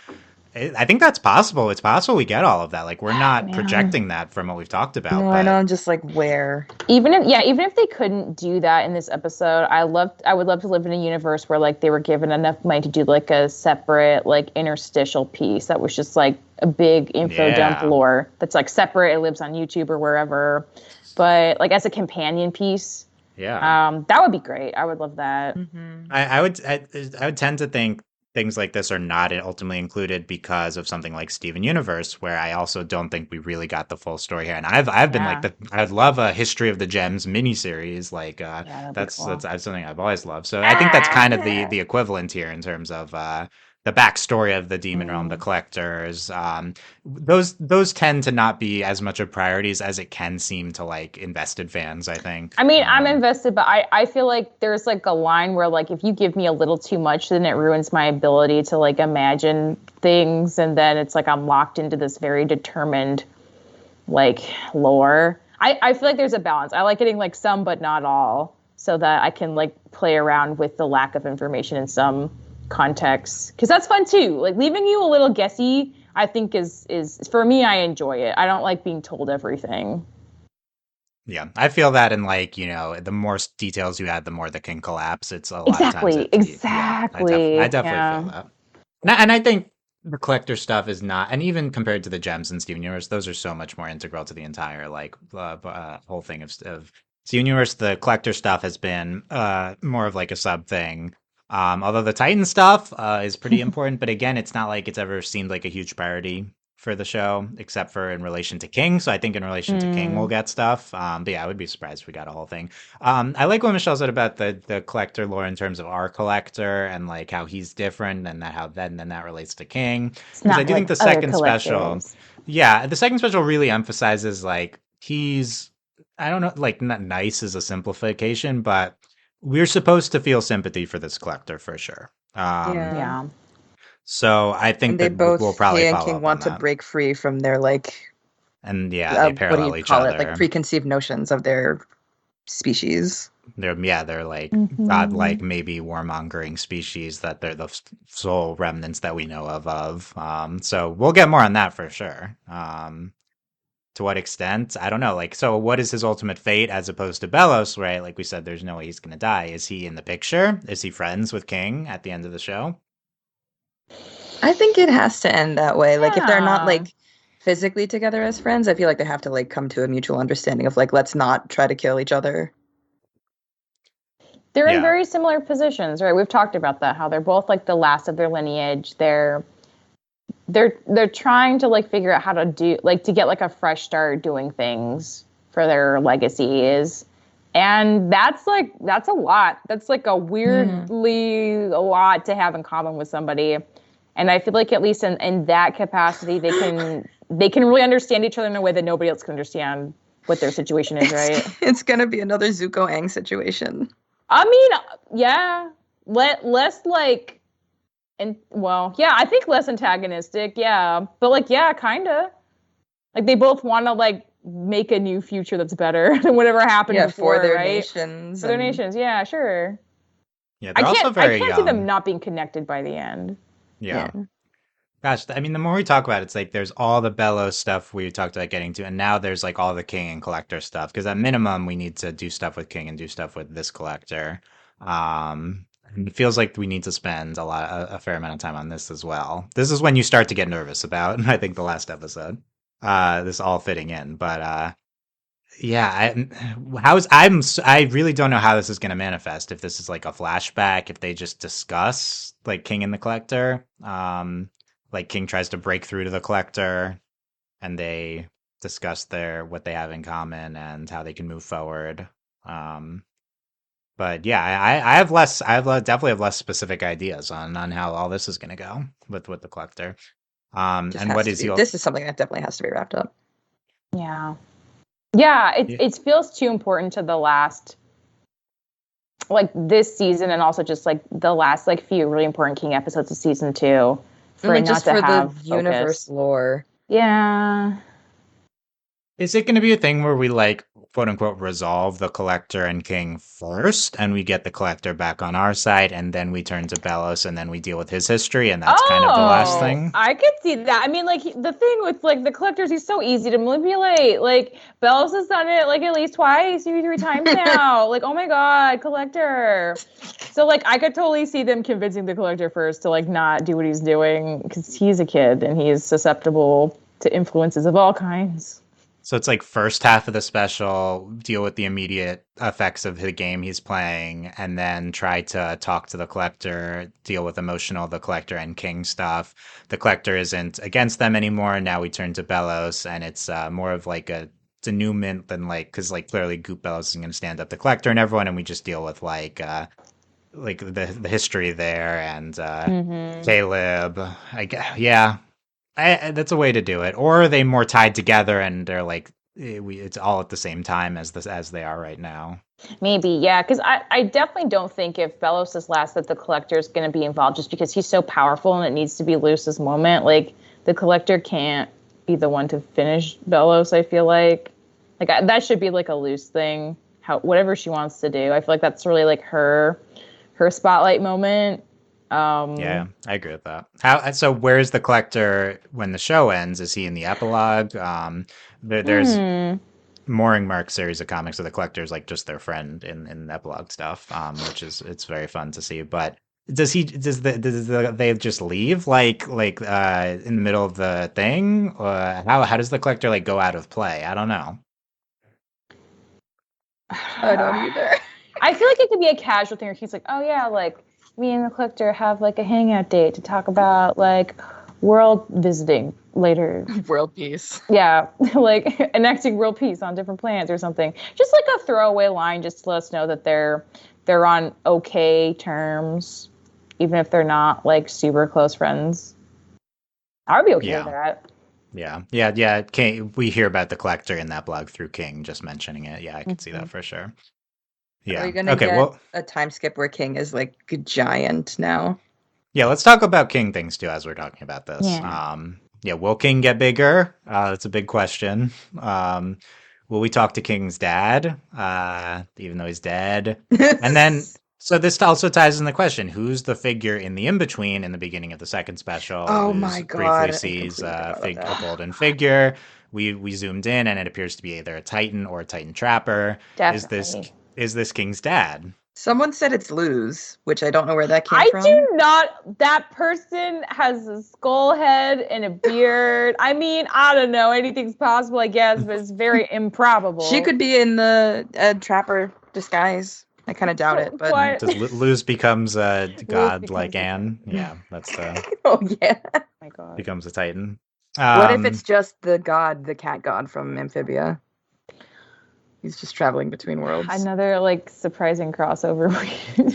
I think that's possible. It's possible we get all of that. Like, we're not Man. projecting that from what we've talked about, No, I know. but I'm just like, where? Even if they couldn't do that in this episode, I would love to live in a universe where like they were given enough money to do like a separate like interstitial piece that was just like a big info dump yeah. lore that's like separate. It lives on YouTube or wherever, but like as a companion piece, Yeah. that would be great. I would love that. Mm-hmm. I would tend to think things like this are not ultimately included because of something like Steven Universe, where I also don't think we really got the full story here. And I've been like Yeah, I'd love a History of the Gems miniseries. Like yeah, that'd be cool. that's something I've always loved. So I think that's kind of the equivalent here in terms of the backstory of the Demon Realm, the Mm. collectors. Those tend to not be as much of priorities as it can seem to like invested fans, I think. I mean, I'm invested, but I feel like there's like a line where like if you give me a little too much, then it ruins my ability to like imagine things, and then it's like I'm locked into this very determined like lore. I feel like there's a balance. I like getting like some, but not all, so that I can like play around with the lack of information in some contexts, because that's fun too. Like leaving you a little guessy, I think is for me. I enjoy it. I don't like being told everything. Yeah, I feel that in like, the more details you add, the more that can collapse. It's a lot of times Exactly, it's yeah, I exactly. definitely feel Yeah. that. And I think the collector stuff is not, and even compared to the gems in Steven Universe, those are so much more integral to the entire like whole thing of Steven Universe. The collector stuff has been more of like a sub thing. Although the Titan stuff is pretty important, but again, it's not like it's ever seemed like a huge priority for the show, except for in relation to King. So I think in relation to King, we'll Mm. get stuff. But yeah, I would be surprised if we got a whole thing. I like what Michelle said about the collector lore in terms of our collector and like how he's different and that how then that relates to King. It's Because I not do think like the other second special, collectors. yeah, the second special really emphasizes like he's I don't know, like not nice is a simplification, but we're supposed to feel sympathy for this collector for sure. Yeah. Yeah. So I think And they that we'll both, probably he and follow King, up on want to that. break free from their like, And yeah, they what do you parallel each call it? Like other. preconceived notions of their species. They're like Hmm. godlike, maybe warmongering species that they're the sole remnants that we know of. So we'll get more on that for sure. To what extent? I don't know. Like, so what is his ultimate fate as opposed to Belos, right? Like we said, there's no way he's gonna die. Is he in the picture? Is he friends with King at the end of the show? I think it has to end that way. Like if they're not Yeah. like physically together as friends, I feel like they have to like come to a mutual understanding of like, let's not try to kill each other. They're in Yeah. very similar positions, right? We've talked about that, how they're both like the last of their lineage. They're trying to like figure out how to do like to get like a fresh start doing things for their legacies. And that's a lot. That's like a Yeah. weirdly a lot to have in common with somebody. And I feel like at least in that capacity they can really understand each other in a way that nobody else can understand what their situation is, right? It's gonna be another Zuko Aang situation. I mean, yeah, less like, and well, yeah, I think less antagonistic, yeah, but like, yeah, kind of like they both want to like make a new future that's better than whatever happened Yeah, for before, their right? nations For their and nations, yeah, sure. Yeah, I they're can't, also I very can't see them young. not being connected by the end. Yeah. yeah. Gosh, I mean, the more we talk about it, it's like there's all the Bellows stuff we talked about getting to, and now there's like all the King and Collector stuff. Because at minimum, we need to do stuff with King and do stuff with this Collector. And it feels like we need to spend a fair amount of time on this as well. This is when you start to get nervous about, I think, the last episode. This all fitting in, but yeah, I really don't know how this is going to manifest. If this is like a flashback, if they just discuss like King and the Collector, like King tries to break through to the Collector, and they discuss what they have in common and how they can move forward. Um, but yeah, definitely have less specific ideas on how all this is going to go with the Collector. Just And has what to is be. your This is something that definitely has to be wrapped up. Yeah, yeah, yeah, it feels too important to the last, like this season, and also just like the last like few really important King episodes of season two, And for it like not just to for the have universe focus. lore. Yeah. Is it going to be a thing where we like quote unquote resolve the Collector and King first, and we get the Collector back on our side, and then we turn to Belos, and then we deal with his history, and that's kind of the last Oh, thing? I could see that. I mean, like the thing with like the collectors, he's so easy to manipulate. Like Bells has done it like at least twice, maybe 3 times now. Like, oh my god, collector. So like I could totally see them convincing the collector first to like not do what he's doing because he's a kid and he's susceptible to influences of all kinds. So it's like first half of the special, deal with the immediate effects of the game he's playing, and then try to talk to the collector, deal with the collector and king stuff. The collector isn't against them anymore. Now we turn to Belos, and it's more of like a denouement than like, because like clearly Goop Belos is going to stand up the collector and everyone, and we just deal with like the history there and Caleb. Yeah, that's a way to do it. Or are they more tied together and they're like it's all at the same time as they are right now? Maybe, yeah, because I definitely don't think if Belos is last that the collector is going to be involved just because he's so powerful and it needs to be Luce's moment. Like the collector can't be the one to finish Belos. I feel like that should be like a Luce thing. Whatever she wants to do, I feel like that's really like her spotlight moment. Yeah, I agree with that. So where's the collector when the show ends? Is he in the epilogue? There's Mooring Mark series of comics where the collector is like just their friend in the epilogue stuff, which is it's very fun to see. But they just leave in the middle of the thing? How does the collector like go out of play? I don't know. I don't either. I feel like it could be a casual thing where he's like, oh yeah, like me and the collector have like a hangout date to talk about like world visiting later. World peace. Yeah, like enacting world peace on different planets or something. Just like a throwaway line just to let us know that they're on okay terms, even if they're not like super close friends. I would be okay with that. Yeah. We hear about the collector in that blog through King just mentioning it. Yeah, I can see that for sure. Yeah. Are you gonna get a time skip where King is like a giant now? Yeah, let's talk about King things too as we're talking about this. Yeah. Will King get bigger? That's a big question. Will we talk to King's dad, even though he's dead? And then, so this also ties in the question: who's the figure in the in-between in the beginning of the second special? Oh my god! Briefly sees a golden figure. We zoomed in, and it appears to be either a Titan or a Titan Trapper. Definitely. Is this King's dad? Someone said it's Luz, which I don't know where that came from. I do not. That person has a skull head and a beard. I mean, I don't know. Anything's possible, I guess, but it's very improbable. She could be in the Trapper disguise. I kind of doubt it, but does Luz becomes a god like Anne? Yeah, that's oh yeah. Oh my god. Becomes a Titan. What if it's just the cat god from Amphibia? He's just traveling between worlds. Another like surprising crossover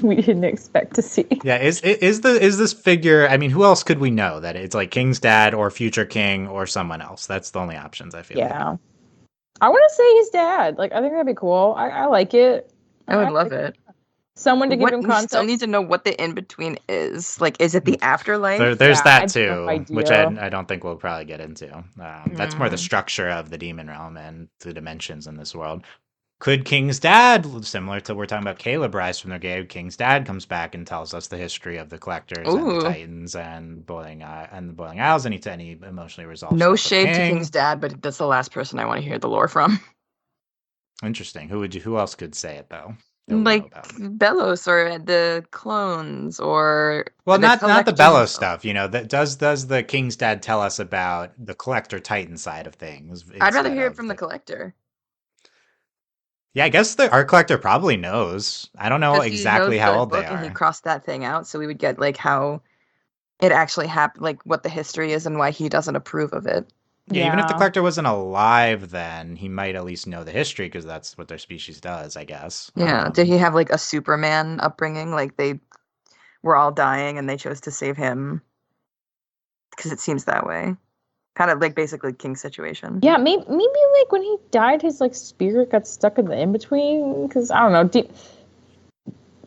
we didn't expect to see. Yeah, is this figure? I mean, who else could we know that it's like King's dad or future King or someone else? That's the only options I feel. Yeah, like. I want to say his dad. Like, I think that'd be cool. I like it. I would love it. Someone to give him context. We still need to know what the in between is. Like, is it the afterlife? There's that too, which I don't think we'll probably get into. That's more the structure of the demon realm and the dimensions in this world. Could King's dad, similar to we're talking about Caleb rise from their grave, King's dad comes back and tells us the history of the collectors and the Titans and the Boiling Isles, and he emotionally resolves. No shade to King's dad, but that's the last person I want to hear the lore from. Interesting. Who else could say it though? Like Belos or the clones or not the Belos stuff. You know, does the King's dad tell us about the collector Titan side of things? I'd rather hear it from the collector. Yeah, I guess the art collector probably knows. I don't know exactly how old they are. And he crossed that thing out, so we would get like how it actually happened, like what the history is and why he doesn't approve of it. Yeah, even if the collector wasn't alive then, he might at least know the history because that's what their species does, I guess. Yeah, did he have like a Superman upbringing? Like they were all dying and they chose to save him? Because it seems that way. Kind of like basically King's situation. Yeah, maybe like when he died, his like spirit got stuck in the in-between. Because I don't know,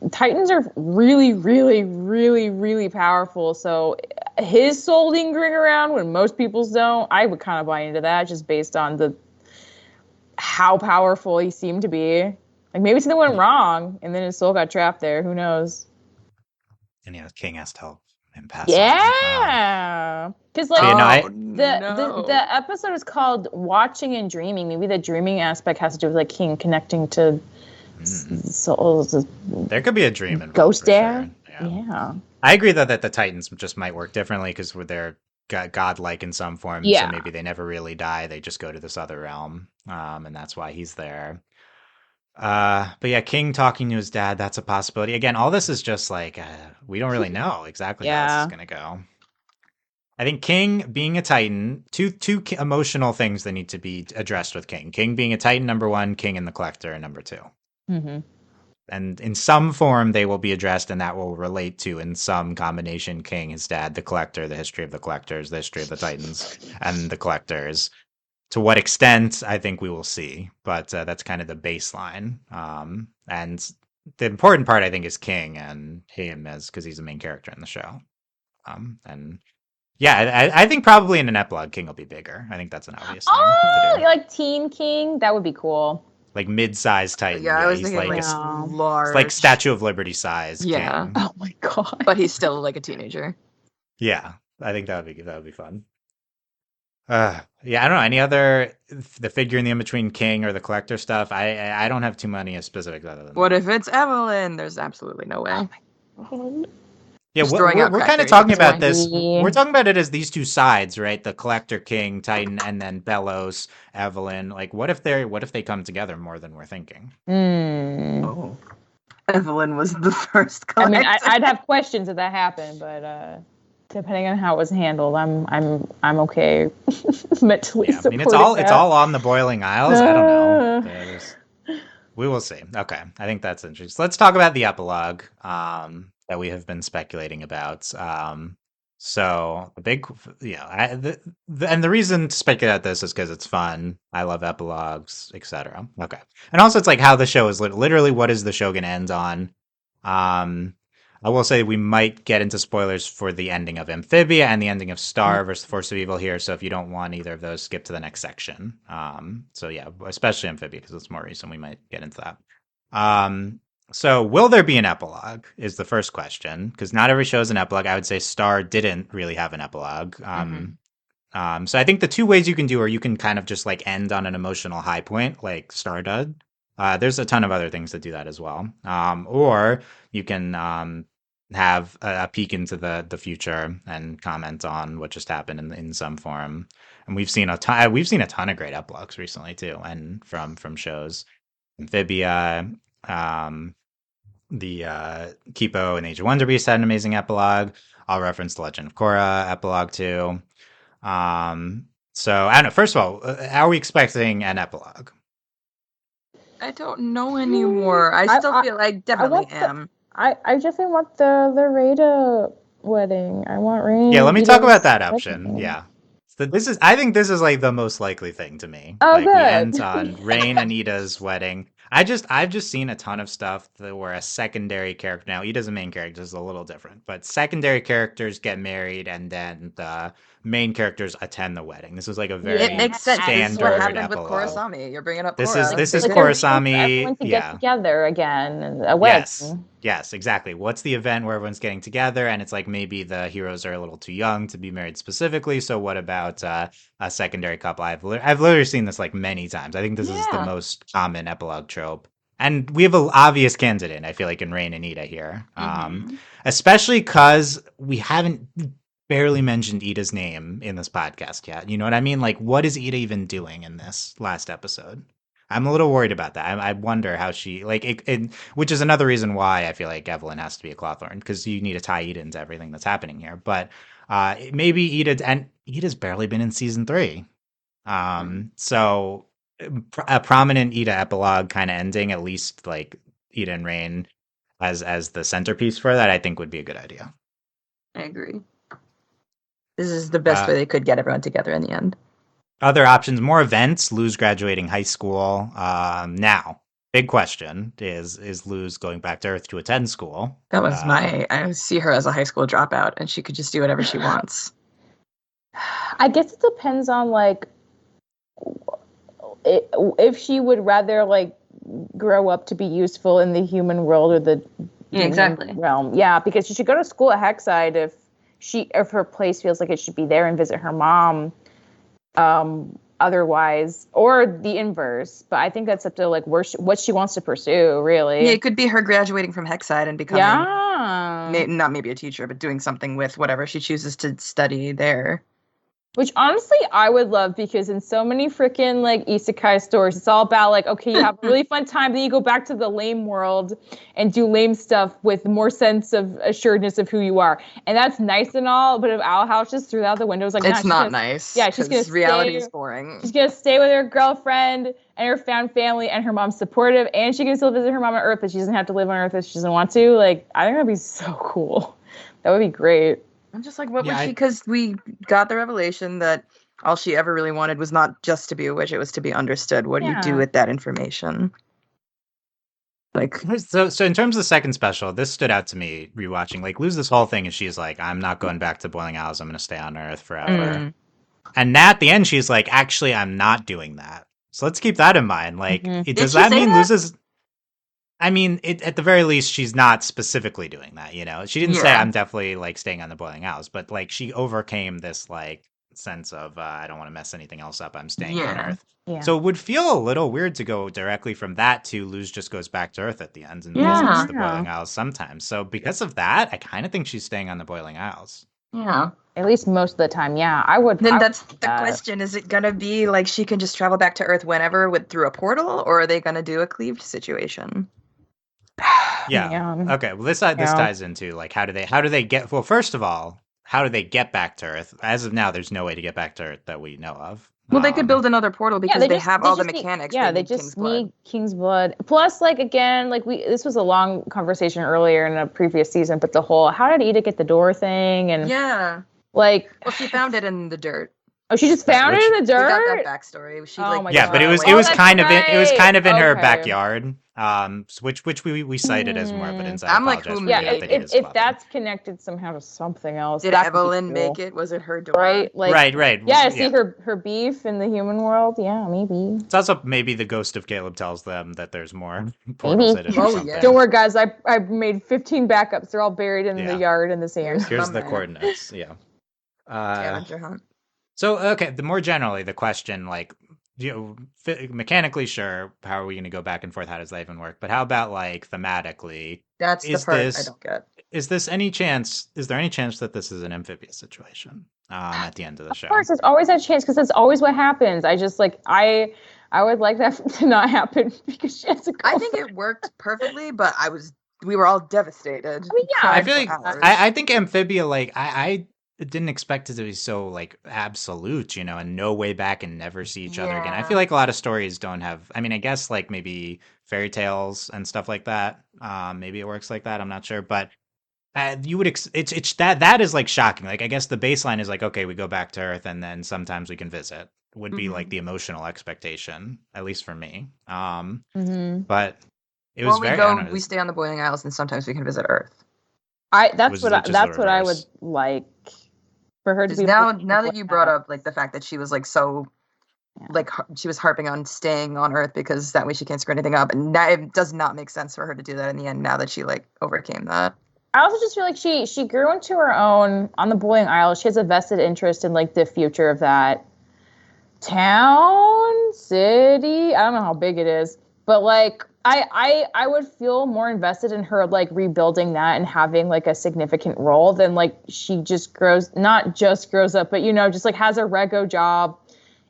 Titans are really, really, really, really powerful. So his soul lingering around when most people's don't, I would kind of buy into that just based on the how powerful he seemed to be. Like maybe something went wrong, and then his soul got trapped there. Who knows? And the King has to help him pass on. Yeah, because like the episode is called "Watching and Dreaming." Maybe the dreaming aspect has to do with like King connecting to souls. There could be a dream involved. Ghost dad. Sure. Yeah. I agree though that the Titans just might work differently because they're godlike in some form. Yeah. So maybe they never really die. They just go to this other realm, and that's why he's there. But yeah, King talking to his dad, that's a possibility. Again, all this is just like, we don't really know exactly how this is going to go. I think King being a Titan, two emotional things that need to be addressed with King. King being a Titan, number one, King and the Collector, number two. Mm-hmm. And in some form, they will be addressed, and that will relate to, in some combination, King, his dad, the Collector, the history of the Collectors, the history of the Titans, and the Collectors. To what extent, I think we will see, but that's kind of the baseline. And the important part, I think, is King and him because he's the main character in the show. And yeah, I think probably in an epilogue, King will be bigger. I think that's an obvious thing. Oh, like Teen King? That would be cool. Like mid-sized Titan. Yeah, I was thinking like large. It's like Statue of Liberty size. Yeah. King. Oh my god. But he's still like a teenager. Yeah, I think that would be fun. Yeah, I don't know. Any other the figure in the in-between King or the Collector stuff? I don't have too many specifics other than what that. if it's Evelyn? There's absolutely no way. Oh my god. Yeah, we're kind of talking about this. We're talking about it as these two sides, right? The Collector, King, Titan, and then Belos, Evelyn. Like, what if they come together more than we're thinking? Oh, Evelyn was the first Collector. I mean, I'd have questions if that happened, but depending on how it was handled, I'm okay mentally. Yeah, I mean, it's all on the Boiling Isles. I don't know. We will see. Okay, I think that's interesting. So let's talk about the epilogue that we have been speculating about. So the big, and the reason to speculate about this is because it's fun. I love epilogues, etc. Okay, and also it's like how the show is literally what is the show going to end on. I will say we might get into spoilers for the ending of Amphibia and the ending of Star versus Force of Evil here. So if you don't want either of those, skip to the next section. So yeah, especially Amphibia because it's more recent. We might get into that. So will there be an epilogue is the first question because not every show has an epilogue. I would say Star didn't really have an epilogue. So I think the two ways you can do are you can kind of just like end on an emotional high point like Star did. There's a ton of other things that do that as well. Or you can have a peek into the future and comment on what just happened in some form. And we've seen a ton of great epilogues recently too, and from shows. Amphibia, the Kipo and Age of Wonder Beast had an amazing epilogue. I'll reference the Legend of Korra epilogue too. So I don't know. First of all, are we expecting an epilogue? I don't know anymore. I still feel like definitely am. I definitely want the Rhaeda wedding. I want Rain. Yeah, let me talk about that option. Yeah. So I think this is like the most likely thing to me. Oh, like good. We end on Rain and Ida's wedding. I've just seen a ton of stuff where a secondary character, now Ida's a main character, is a little different, but secondary characters get married and then the main characters attend the wedding. This was like a very it makes sense. standard This is what happened epilogue. with Korrasami. You're bringing up This Korra. is Korrasami. Everyone to get together again and a wedding. Yes, exactly. What's the event where everyone's getting together and it's like maybe the heroes are a little too young to be married specifically. So what about a secondary couple? I've literally seen this like many times. I think this is the most common epilogue trope. And we have an obvious candidate, I feel like, in Rain and Ida here. Especially because we haven't barely mentioned Ida's name in this podcast yet. You know what I mean? Like, what is Ida even doing in this last episode? I'm a little worried about that. I wonder how she, like, which is another reason why I feel like Evelyn has to be a Clawthorn, because you need to tie Ida into everything that's happening here. But maybe Ida's barely been in season 3. So a prominent Ida epilogue kind of ending, at least like Ida and Rain as the centerpiece for that, I think would be a good idea. I agree. This is the best way they could get everyone together in the end. Other options, more events. Lou's graduating high school. Now, big question is Lou's going back to Earth to attend school? That was I see her as a high school dropout, and she could just do whatever she wants. I guess it depends on like if she would rather like grow up to be useful in the human world or the Yeah, exactly. realm. Yeah, because she should go to school at Hexside if her place feels like it should be there and visit her mom. Otherwise, or the inverse. But I think that's up to like what she wants to pursue, really. Yeah, it could be her graduating from Hexside and becoming not maybe a teacher, but doing something with whatever she chooses to study there. Which honestly I would love, because in so many freaking like isekai stories, it's all about like, okay, you have a really fun time, then you go back to the lame world and do lame stuff with more sense of assuredness of who you are. And that's nice and all, but if Owl House just threw out the window, it's like, it's not nice. Yeah, she's gonna reality is boring. She's gonna stay with her girlfriend and her found family, and her mom's supportive, and she can still visit her mom on Earth, but she doesn't have to live on Earth if she doesn't want to. Like, I think that'd be so cool. That would be great. I'm just like, what would she? Because we got the revelation that all she ever really wanted was not just to be a witch; it was to be understood. What do you do with that information? Like, so in terms of the second special, this stood out to me rewatching. Like, Luz this whole thing, and she's like, "I'm not going back to Boiling Owls. I'm going to stay on Earth forever." And at the end, she's like, "Actually, I'm not doing that." So let's keep that in mind. Like, does that mean Luz's? I mean, at the very least, she's not specifically doing that, you know? She didn't say, I'm definitely, like, staying on the Boiling Owls, but, like, she overcame this, like, sense of, I don't want to mess anything else up, I'm staying on Earth. Yeah. So it would feel a little weird to go directly from that to Luz just goes back to Earth at the end and visits the Boiling Owls sometimes. So because of that, I kind of think she's staying on the Boiling Owls. Yeah. At least most of the time, yeah. I would. Then that's the question. Is it going to be, like, she can just travel back to Earth whenever through a portal, or are they going to do a cleaved situation? Yeah. Okay. Well, this ties into like how do they get? Well, first of all, how do they get back to Earth? As of now, there's no way to get back to Earth that we know of. Well, they could build another portal because they have all the mechanics. They just need King's Blood. Plus, like again, like this was a long conversation earlier in a previous season, but the whole how did Eda get the door thing and like she found it in the dirt. Oh, she just found it in the dirt. We got that backstory. She but it was kind of in her backyard. Which we cited as more evidence. I'm like, if that's connected somehow to something else. Did Evelyn make it? Was it her door? Right, like, right. Yeah, see her beef in the human world. Yeah, maybe. It's also maybe the ghost of Caleb tells them that there's more portals in it or something. Don't worry, guys. I made 15 backups. They're all buried in the yard in the sand. Here's the coordinates. Yeah. Scavenger hunt. So, okay, the more generally, the question, like, mechanically, sure, how are we going to go back and forth? How does that even work? But how about, like, thematically? That's the part I don't get. Is there any chance that this is an amphibious situation at the end of the show? Of course, there's always that chance, because that's always what happens. I just, like, I would like that to not happen, because she has a girlfriend. I think it worked perfectly, but we were all devastated. I mean, yeah. I feel like, I think amphibia, like, I didn't expect it to be so like absolute, you know, and no way back and never see each other again. I feel like a lot of stories don't have. I mean, I guess like maybe fairy tales and stuff like that. Maybe it works like that. I'm not sure, but you would. It's that is like shocking. Like I guess the baseline is like, okay, we go back to Earth, and then sometimes we can visit. Would be like the emotional expectation, at least for me. But it was we stay on the Boiling Isles, and sometimes we can visit Earth. That's what I would like. For her to be now that you brought up like the fact that she was like so like she was harping on staying on Earth because that way she can't screw anything up, and that it does not make sense for her to do that in the end now that she like overcame that. I also just feel like she grew into her own on the Boiling Isles. She has a vested interest in like the future of that town, city. I don't know how big it is, but like I would feel more invested in her like rebuilding that and having like a significant role than like she just not just grows up, but you know, just like has a rego job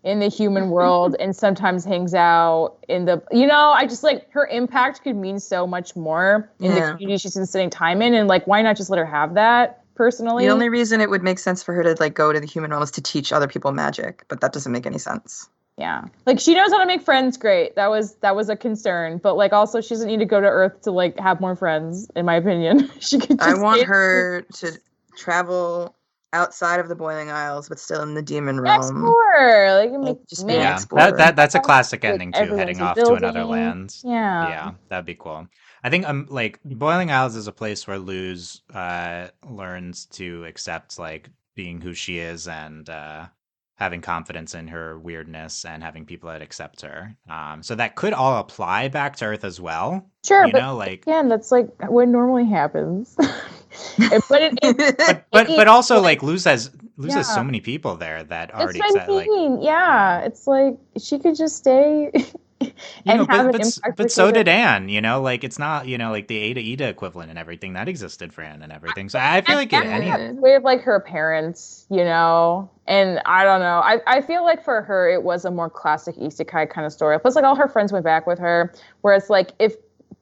in the human world and sometimes hangs out in the, you know, I just like her impact could mean so much more in the community she's been spending time in, and like why not just let her have that personally? The only reason it would make sense for her to like go to the human realm is to teach other people magic, but that doesn't make any sense. Yeah. Like she knows how to make friends great. That was a concern. But like also she doesn't need to go to Earth to like have more friends, in my opinion. She could just I want her to travel outside of the Boiling Isles, but still in the demon realm. Explore. Like explore. That's a classic ending too, heading off to another land. Yeah. Yeah, that'd be cool. I think like Boiling Isles is a place where Luz learns to accept like being who she is and having confidence in her weirdness and having people that accept her. So that could all apply back to Earth as well. Sure, You but know, like again, that's like what normally happens. but also like Luz has Yeah. so many people there that That's already what I accept like mean. Yeah, it's like she could just stay you and know, have an but impact. but so did Anne. You know, like it's not like the Ada Ida equivalent and everything that existed for Anne and everything. So I feel like way of like her parents, and I don't know. I feel like for her it was a more classic isekai kind of story. Plus, like all her friends went back with her. Whereas, like if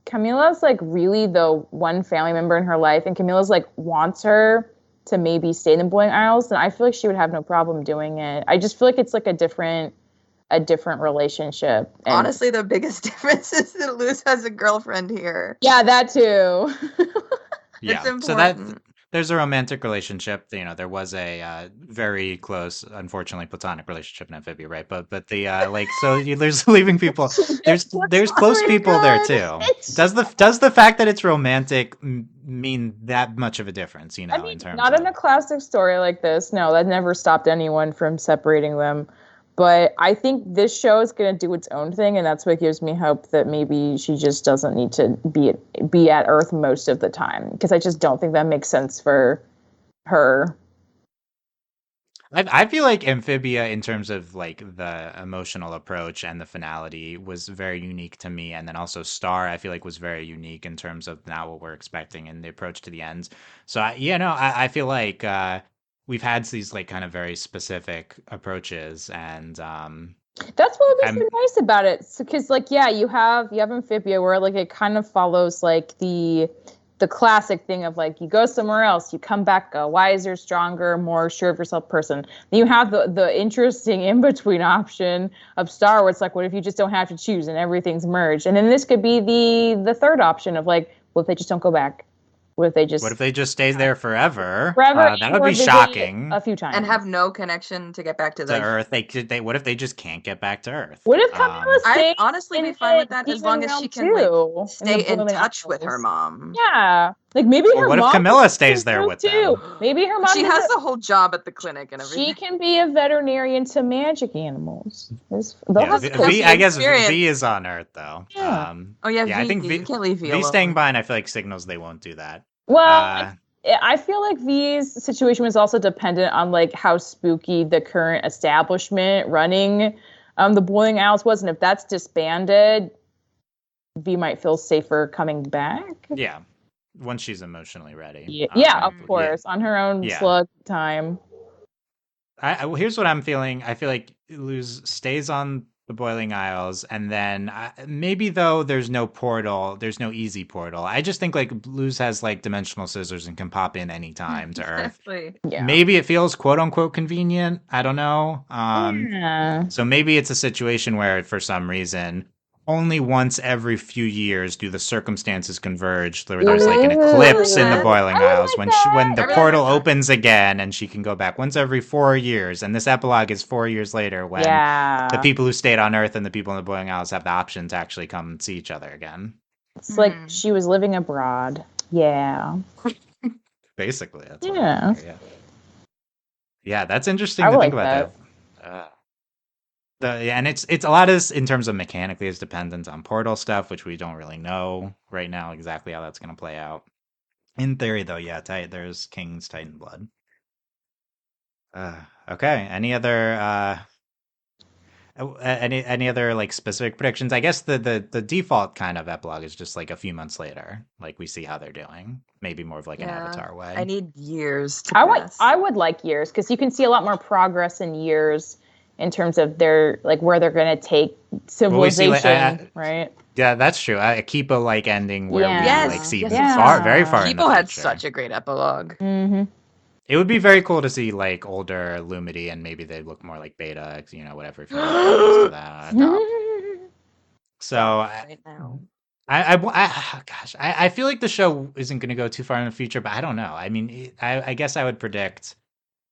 Camilla's like really the one family member in her life, and Camilla's like wants her to maybe stay in the Boiling Isles, then I feel like she would have no problem doing it. I just feel like it's like a different relationship. And honestly, the biggest difference is that Luz has a girlfriend here. Yeah, that too. Yeah, so that there's a romantic relationship. There was a very close, unfortunately, platonic relationship in Amphibia, right? But the there's leaving people. There's close people there too. Does the fact that it's romantic mean that much of a difference? In terms not in a classic story like this. No, that never stopped anyone from separating them. But I think this show is going to do its own thing, and that's what gives me hope that maybe she just doesn't need to be at Earth most of the time, because I just don't think that makes sense for her. I feel like Amphibia, in terms of like the emotional approach and the finality, was very unique to me, and then also Star, I feel like was very unique in terms of not what we're expecting and the approach to the ends. So I feel like we've had these like kind of very specific approaches, and that's what was so nice about it. Because you have Amphibia where like it kind of follows like the classic thing of like you go somewhere else, you come back a wiser, stronger, more sure of yourself person. Then you have the interesting in between option of Star, where it's like, what if you just don't have to choose and everything's merged? And then this could be the third option of like, what if they just don't go back? What if they just stay there forever? That would or be shocking. A few times and have no connection to get back to Earth. What if they just can't get back to Earth? What if Camilla I'd honestly be fine with that as long as she can like stay in touch with her mom. Yeah, like maybe her what mom. What if Camilla stays there with them? Maybe her mom. She has the whole job at the clinic and everything. She can be a veterinarian to magic animals. I guess V is on Earth though. Yeah. I think you can't leave V staying behind, I feel like signals they won't do that. Well, I feel like V's situation was also dependent on like how spooky the current establishment running the Boiling Isles was, and if that's disbanded, V might feel safer coming back. Yeah, once she's emotionally ready. Yeah, of course, on her own slug time. Here's what I'm feeling. I feel like Luz stays on the Boiling Isles, and then maybe though there's no easy portal. I just think like Luz has like dimensional scissors and can pop in anytime to Earth. Yeah. Maybe it feels quote unquote convenient. I don't know. So maybe it's a situation where for some reason only once every few years do the circumstances converge. There's like an eclipse in the Boiling Isles when the portal opens again, and she can go back once every 4 years. And this epilogue is 4 years later when the people who stayed on Earth and the people in the Boiling Isles have the option to actually come and see each other again. It's like she was living abroad. Yeah. Basically, that's yeah, that's interesting to think about that. And it's a lot of, in terms of mechanically, is dependent on portal stuff, which we don't really know right now exactly how that's going to play out. In theory, though, there's King's Titan blood. Okay. Any other like specific predictions? I guess the default kind of epilogue is just like a few months later, like we see how they're doing. Maybe more of like an Avatar way. I need years to pass. I would like years, because you can see a lot more progress in years. In terms of their like where they're going to take civilization, right? Yeah, that's true. A Kipo like ending where we see very far. Kipo had such a great epilogue. Mm-hmm. It would be very cool to see like older Lumity, and maybe they look more like Beta, whatever. If to that. So right now. I feel like the show isn't going to go too far in the future, but I don't know. I mean, I guess I would predict.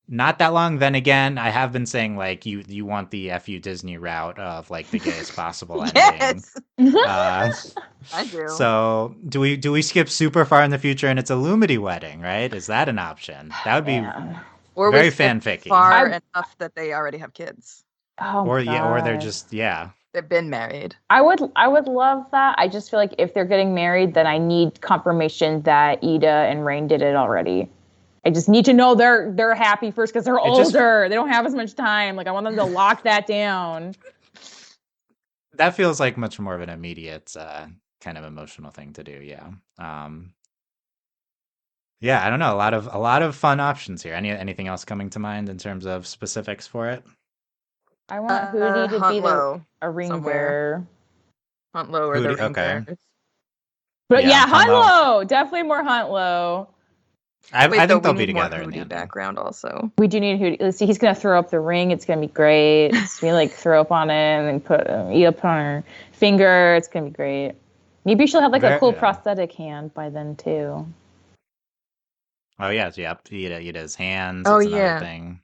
Not that long. Then again, I have been saying like you want the FU Disney route of like the gayest possible ending. I do. So do we skip super far in the future and it's a Lumity wedding, right? Is that an option? That would be Or we Very skip fanficky. far enough that they already have kids. Oh Or my or they're God. just They've been married. I would love that. I just feel like if they're getting married, then I need confirmation that Ida and Rain did it already. I just need to know they're happy first because they're older. They don't have as much time. Like I want them to lock that down. That feels like much more of an immediate kind of emotional thing to do. Yeah. Yeah, I don't know. A lot of fun options here. Anything else coming to mind in terms of specifics for it? I want Hootie to Hunt be Low a ring somewhere. bearer. Hunt Low or the Hootie, ring okay. bearers. But Yeah, yeah, Hunt Hunt Low. Low. Definitely more Hunt Low. I think they'll we be need more together in the Hootie ending. background also. We do need Hootie. Let's see, he's gonna throw up the ring. It's gonna be great. It's gonna like throw up on it and then put eat up on her finger. It's gonna be great. Maybe she'll have like a cool prosthetic hand by then too. Oh yeah, yep. Ida's hands. Oh, That's another yeah. thing.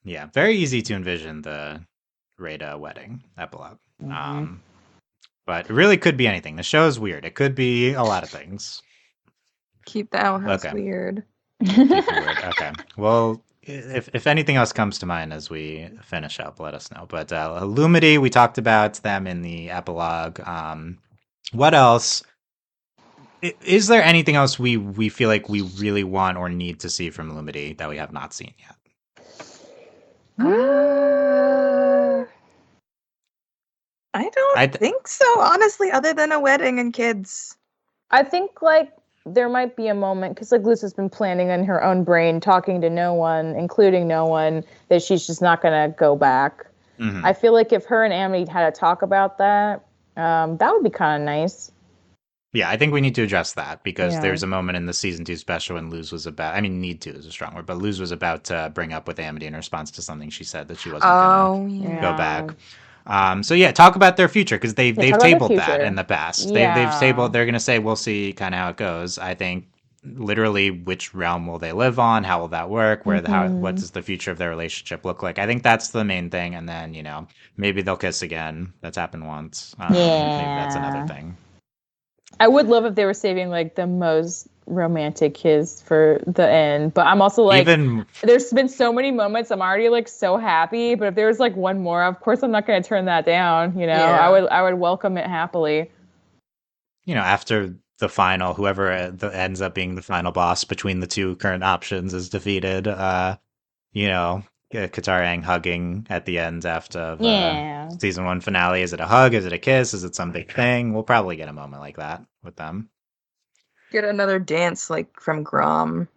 Yeah, very easy to envision the Rhaeda wedding epilogue. But it really could be anything. The show's weird. It could be a lot of things. Keep the Owl House Okay. weird. Keep it weird. Okay. Well, if anything else comes to mind as we finish up, let us know. But Lumity, we talked about them in the epilogue. What else? Is there anything else we feel like we really want or need to see from Lumity that we have not seen yet? I don't think so, honestly, other than a wedding and kids. I think like there might be a moment because like Lucy's been planning in her own brain, talking to no one, including no one, that she's just not gonna go back. I feel like if her and Amity had a talk about that, that would be kind of nice. Yeah, I think we need to address that because there's a moment in the season 2 special when Luz was about, I mean, need to is a strong word, but Luz was about to bring up with Amity in response to something she said that she wasn't going to go back. So yeah, talk about their future because they've tabled that in the past. They've tabled. They're going to say we'll see kind of how it goes. I think literally which realm will they live on? How will that work? What does the future of their relationship look like? I think that's the main thing. And then maybe they'll kiss again. That's happened once. Maybe that's another thing. I would love if they were saving like the most romantic kiss for the end, but I'm also like, there's been so many moments I'm already like so happy, but if there was like one more, of course I'm not going to turn that down. I would welcome it happily. After the final, whoever ends up being the final boss between the two current options is defeated. Katara hugging at the end after season 1 finale. Is it a hug? Is it a kiss? Is it some big thing? We'll probably get a moment like that with them. Get another dance like from Grom,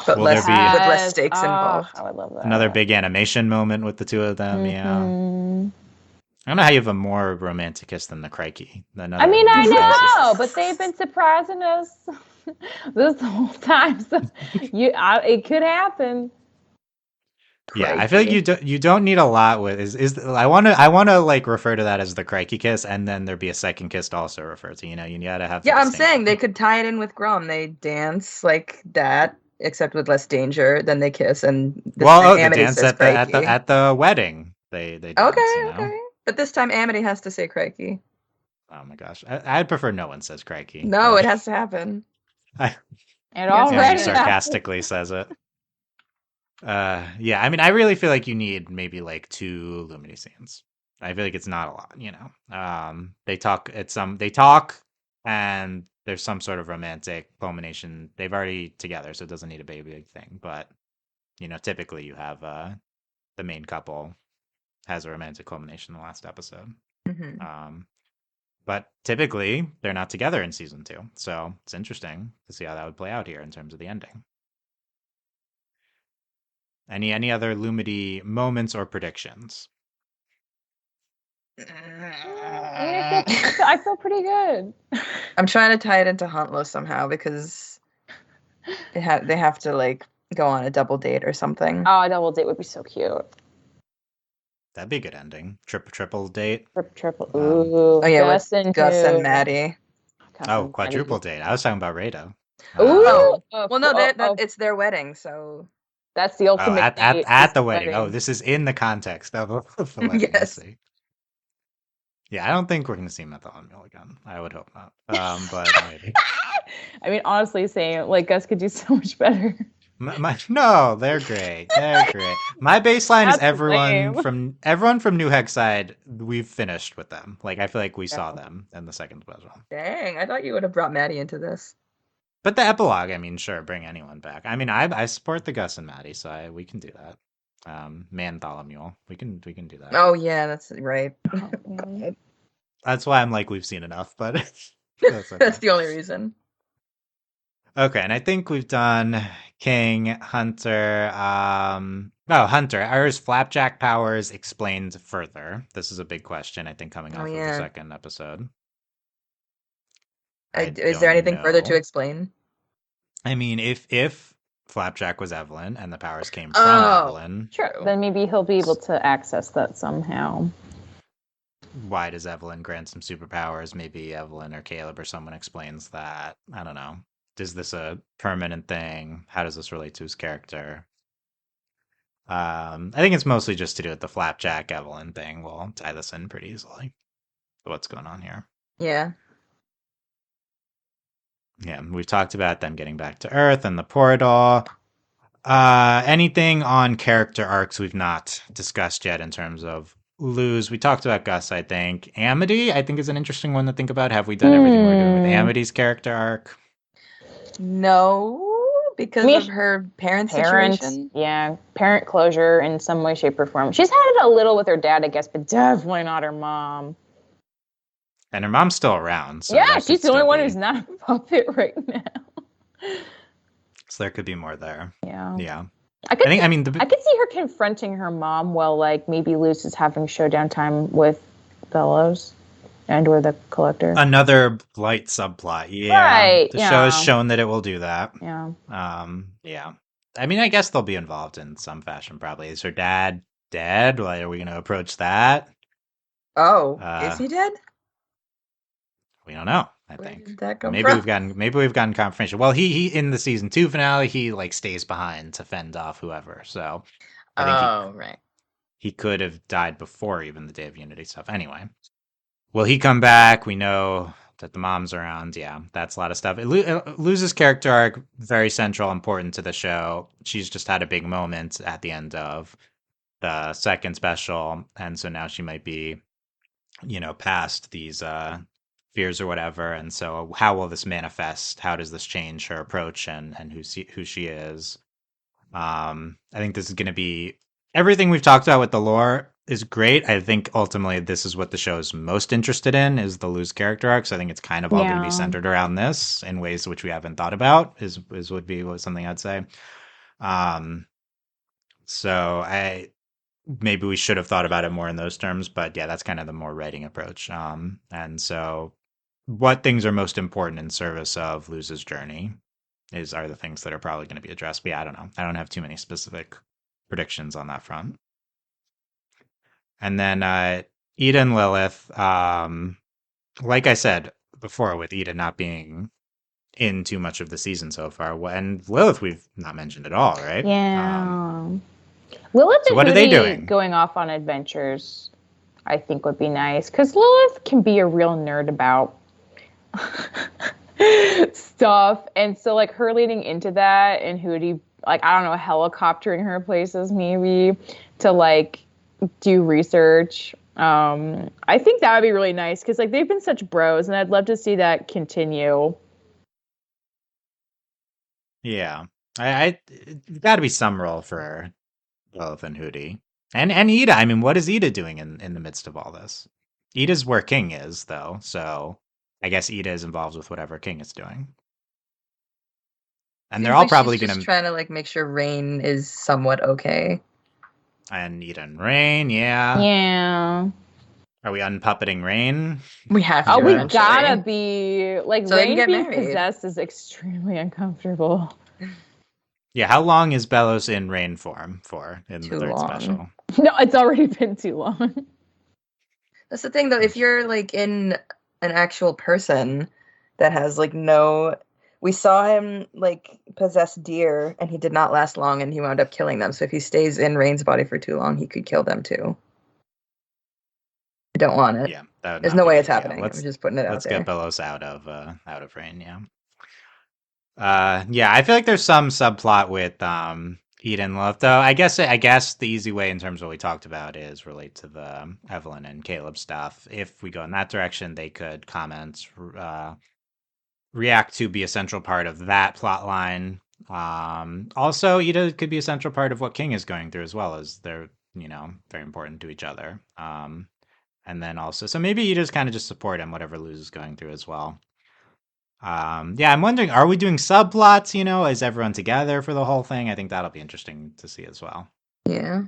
but with less stakes involved. I would love that. Another big animation moment with the two of them. I don't know how you have a more romantic kiss than the Crikey. I know, but they've been surprising us this whole time. So it could happen. Yeah, I feel like you don't need a lot with I want to like refer to that as the Crikey kiss, and then there be a second kiss to also refer to. You gotta have. Yeah, I'm saying they could tie it in with Grom. They dance like that, except with less danger. Then they kiss, and they dance at the wedding. They dance, okay. But this time Amity has to say Crikey. Oh my gosh, I'd prefer no one says Crikey. No, it has to happen. It already sarcastically says it. Yeah, I mean, I really feel like you need maybe like 2 Lumity scenes. I feel like it's not a lot, They talk, and there's some sort of romantic culmination. They've already together, so it doesn't need a big thing. But typically you have the main couple has a romantic culmination in the last episode. But typically they're not together in season 2, so it's interesting to see how that would play out here in terms of the ending. Any other Lumity moments or predictions? I feel pretty good. I'm trying to tie it into Huntlow somehow because they have to like go on a double date or something. Oh, a double date would be so cute. That'd be a good ending. Triple date. Triple. Ooh. Gus and Maddie. Quadruple date. I was talking about Rhaeda. Well, no, it's their wedding, so. That's the ultimate at the wedding. Oh, this is in the context of the wedding. Yes. Yeah, I don't think we're going to see him at the Unreal again. I would hope not. But maybe. I mean, honestly, saying like Gus could do so much better. No, they're great. They're great. My baseline is That's lame. everyone from New Hexside. We've finished with them. Like I feel like we saw No. them in the second special. Dang, I thought you would have brought Maddie into this. But the epilogue, I mean, sure, bring anyone back. I mean, I support the Gus and Maddie, so we can do that. Man Tholomew, we can do that. Oh yeah, that's right. That's why I'm like we've seen enough, but that's okay. That's the only reason. Okay, and I think we've done King, Hunter. Hunter. Are his flapjack powers explained further? This is a big question, I think, coming Oh off of the yeah. second episode. I Is there don't anything further to know. explain? I mean, if Flapjack was Evelyn and the powers came from Oh, Evelyn, Sure. Then maybe he'll be able to access that somehow. why does Evelyn grant some superpowers? Maybe Evelyn or Caleb or someone explains that. I don't know. Is this a permanent thing? How does this relate to his character? I think it's mostly just to do with the Flapjack Evelyn thing. We'll tie this in pretty easily. What's going on here? yeah. Yeah, we've talked about them getting back to Earth and the portal. Anything on character arcs we've not discussed yet in terms of Luz? We talked about Gus, I think. Amity, I think, is an interesting one to think about. Have we done everything we're doing with Amity's character arc? No, because Me- of her parents' Parents, situation. yeah, parent closure in some way, shape, or form. She's had it a little with her dad, I guess, but definitely not her mom. And her mom's still around. So yeah, that she's could the only still one be- who's not a puppet right now. So there could be more there. Yeah. Yeah. I could I see her confronting her mom while, like, maybe Luz is having showdown time with Belos and or the Collector. another light subplot. Yeah. Right, The show has yeah. shown that it will do that. Yeah. Yeah. I mean, I guess they'll be involved in some fashion, probably. Is her dad dead? Like, are we going to approach that? Oh, is he dead? We don't know. I Where think did that come maybe from? we've gotten confirmation. Well, he in the season 2 finale, he like stays behind to fend off whoever. So I think right. he could have died before even the Day of Unity stuff. Anyway, will he come back? We know that the mom's around. Yeah, that's a lot of stuff. It loses character arc, very central, important to the show. She's just had a big moment at the end of the second special, and so now she might be, past these fears or whatever. And so, how will this manifest? How does this change her approach and who she is? I think this is going to be everything we've talked about with the lore is great. I think ultimately this is what the show is most interested in is the Luz character arc. So I think it's kind of all going to be centered around this in ways which we haven't thought about. Would be something I'd say. So maybe we should have thought about it more in those terms, but yeah, that's kind of the more writing approach. And so what things are most important in service of Luz's journey are the things that are probably going to be addressed. But yeah, I don't know. I don't have too many specific predictions on that front. And then Ida and Lilith, like I said before, with Ida not being in too much of the season so far, and Lilith we've not mentioned at all, right? Yeah. Lilith so and what are they Hootie doing? Going off on adventures, I think would be nice. Because Lilith can be a real nerd about stuff. And so, like, her leading into that and Hootie, like, I don't know, helicoptering her places maybe to, like, do research. I think that would be really nice because, like, they've been such bros and I'd love to see that continue. Yeah. I got to be some role for Lilith and Hootie. And Ida. I mean, what is Ida doing in the midst of all this? Ida's where King is, though. So I guess Ida is involved with whatever King is doing. And they're all probably she's going to trying to like make sure Rain is somewhat okay. And Ida and Rain, yeah. Yeah. Are we unpuppeting Rain? We have to. Oh, we eventually. gotta be like So they can Rain get being married. possessed is extremely uncomfortable. Yeah, how long is Belos in Rain form for in Too the third long. special? No, it's already been too long. That's the thing, though. If you're like in an actual person that has like no, we saw him like possess deer, and he did not last long, and he wound up killing them. So if he stays in Rain's body for too long, he could kill them too. I don't want it. Yeah, that would There's not no be way good. it's happening. Yeah, I'm just putting it out let's there. get Belos out of Rain. Yeah. Yeah, I feel like there's some subplot with Eden Love, though. I guess the easy way in terms of what we talked about is relate to the Evelyn and Caleb stuff. If we go in that direction, they could comment, react to, be a central part of that plot line. Also, Ida could be a central part of what King is going through as well, as they're very important to each other. And then also, so maybe Ida's kind of just support him, whatever Luz is going through as well. Yeah, I'm wondering, are we doing subplots? Is everyone together for the whole thing? I think that'll be interesting to see as well. Yeah.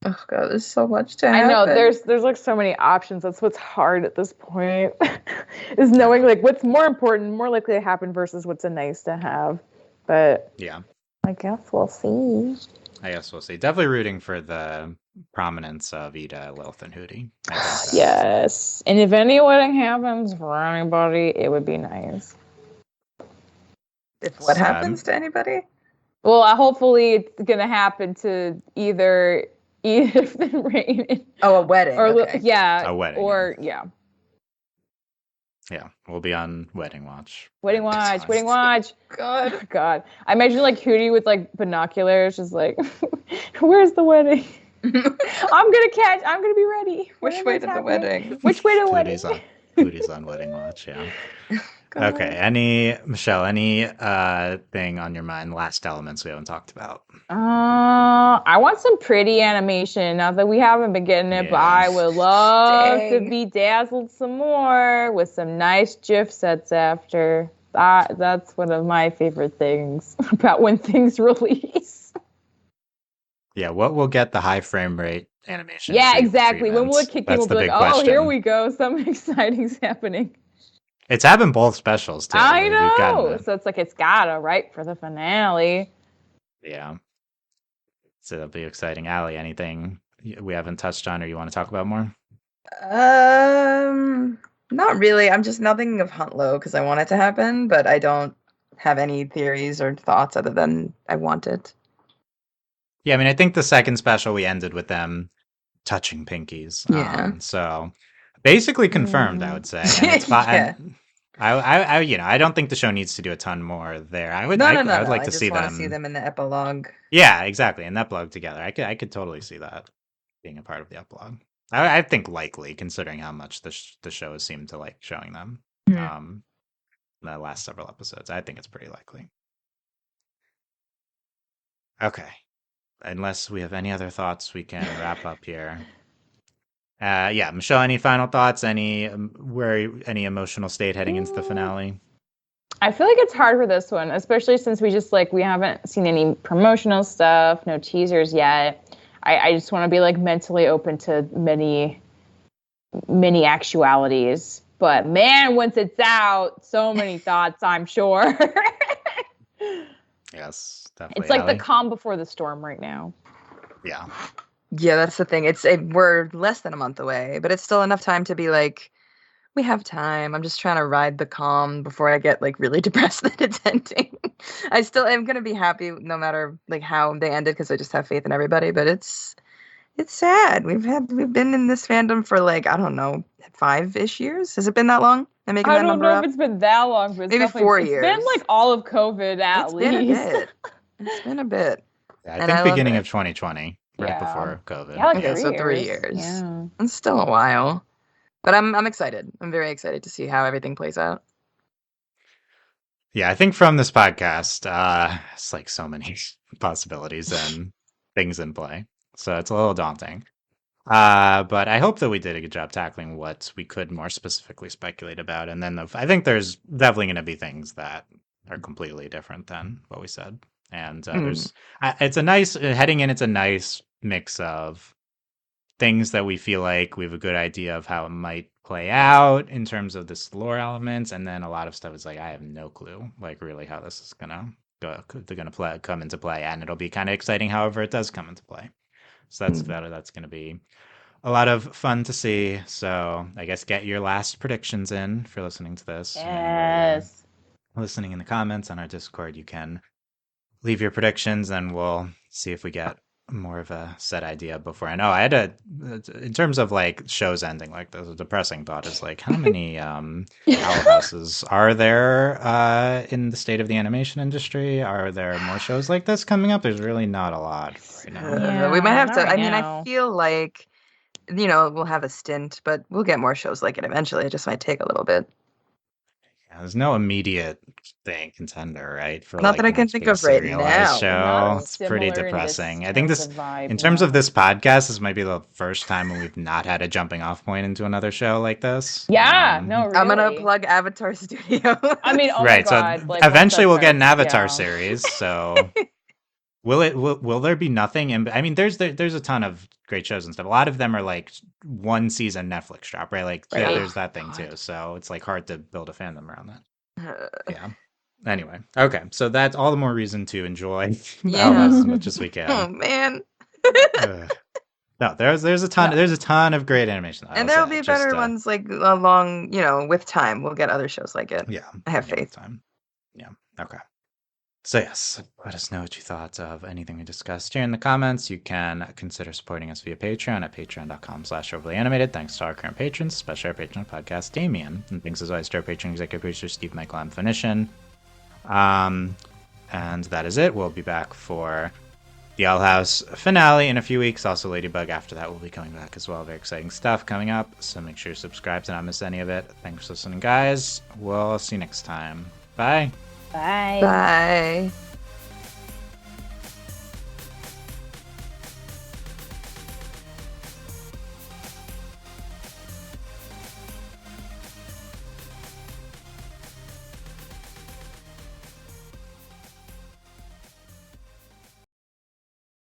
Oh god, there's so much to I happen. know there's like so many options. That's what's hard at this point, is knowing like what's more important, more likely to happen versus what's a nice to have. But Yeah, I guess we'll see. I guess we'll see. Definitely rooting for the prominence of Ida, Lilith, and Hootie. I think that's... Yes, and if any wedding happens for anybody, it would be nice. If what happens to anybody? Well, hopefully it's gonna happen to either Edith and Rain. Oh, a wedding. Or okay. yeah, A wedding. or yeah. Yeah, we'll be on wedding watch. Wedding watch. God. God. I imagine like Hootie with like binoculars, just like, where's the wedding? I'm gonna be ready. Which way to the wedding? Which way to the wedding? Hootie's on wedding watch, yeah. Okay, Michelle, any thing on your mind, last elements we haven't talked about? I want some pretty animation. Not that we haven't been getting it, but I would love to be dazzled some more with some nice GIF sets after. That's one of my favorite things about when things release. Yeah, what will get the high frame rate animation? Yeah, exactly. When will it kick in? We'll be like, oh, here we go. Something exciting's happening. It's happened both specials, too. I know. So it's like, it's gotta, right, for the finale. Yeah. So that'll be exciting. Aly, anything we haven't touched on or you want to talk about more? Not really. I'm just nothing of Hunt Low because I want it to happen, but I don't have any theories or thoughts other than I want it. Yeah, I mean, I think the second special we ended with them touching pinkies. Yeah. So basically confirmed, I would say. And it's fine. Yeah. I don't think the show needs to do a ton more there. I would like to see them. I just want to see them in the epilogue. Yeah, exactly, in the epilogue together. I could totally see that being a part of the epilogue. I think likely, considering how much the show has seemed to like showing them. Mm-hmm. The last several episodes, I think it's pretty likely. Okay, unless we have any other thoughts, we can wrap up here. Yeah, Michelle, any final thoughts? Any emotional state heading into the finale? I feel like it's hard for this one, especially since we haven't seen any promotional stuff, no teasers yet. I just want to be like mentally open to many actualities. But man, once it's out, so many thoughts, I'm sure. Yes, definitely. It's like Aly? the calm before the storm right now. Yeah. Yeah, that's the thing. We're less than a month away, but it's still enough time to be like, we have time. I'm just trying to ride the calm before I get like really depressed that it's ending. I still am gonna be happy no matter like how they ended because I just have faith in everybody. But it's sad. We've been in this fandom for like, I don't know, 5-ish years. Has it been that long? I don't know if it's been that long, but maybe 4 years. It's been like all of COVID at least. It's been a bit. Yeah, I think beginning of 2020, right before COVID. Yeah, like okay, 3 years. 3 years. Yeah. It's still a while. But I'm excited. I'm very excited to see how everything plays out. Yeah, I think from this podcast, it's like so many possibilities and things in play. So it's a little daunting. But I hope that we did a good job tackling what we could more specifically speculate about. And then I think there's definitely going to be things that are completely different than what we said. And it's a nice, heading in, it's a nice mix of things that we feel like we have a good idea of how it might play out in terms of this lore elements, and then a lot of stuff is like I have no clue, like really how this is gonna come into play, and it'll be kind of exciting. However, it does come into play, so that's gonna be a lot of fun to see. So I guess get your last predictions in for listening to this. Yes. Listening in the comments on our Discord, you can leave your predictions, and we'll see if we get more of a set idea before. I know I had in terms of like shows ending, like the depressing thought is like, how many owl houses are there in the state of the animation industry? Are there more shows like this coming up? There's really not a lot right now. Yeah, we might have not to. right I mean, now. I feel like we'll have a stint, but we'll get more shows like it eventually. It just might take a little bit. Yeah, there's no immediate contender, right? For Not like that I the can next think big of right serialized now. show. Not It's pretty similar in this depressing. I think terms this, of vibe, in terms of no. this podcast, this might be the first time when we've not had a jumping off point into another show like this. Yeah, no, really. I'm gonna plug Avatar Studios. I mean, oh my Right. So god, like eventually once we'll that get an starts, Avatar yeah. series. So will there be nothing? I mean, there's a ton of great shows and stuff. A lot of them are like one season Netflix drop, right? Like Right. there's that thing too. So it's like hard to build a fandom around that. Yeah. Anyway, okay. So that's all the more reason to enjoy Owl House as much as we Oh can. man. Ugh. No, there's a ton of great animation. And there'll be better ones like along, with time. We'll get other shows like it. Yeah, I have with faith. time. Yeah. Okay. So yes, let us know what you thought of anything we discussed here in the comments. You can consider supporting us via Patreon at patreon.com/overlyanimated. Thanks to our current patrons, especially our patron podcast, Damien. And thanks as always to our patron executive producer, Steve Michael M. Finishin. And that is it. We'll be back for the Owl House finale in a few weeks. Also, Ladybug after that will be coming back as well. Very exciting stuff coming up. So make sure you subscribe to not miss any of it. Thanks for listening, guys. We'll see you next time. Bye. Bye. Bye.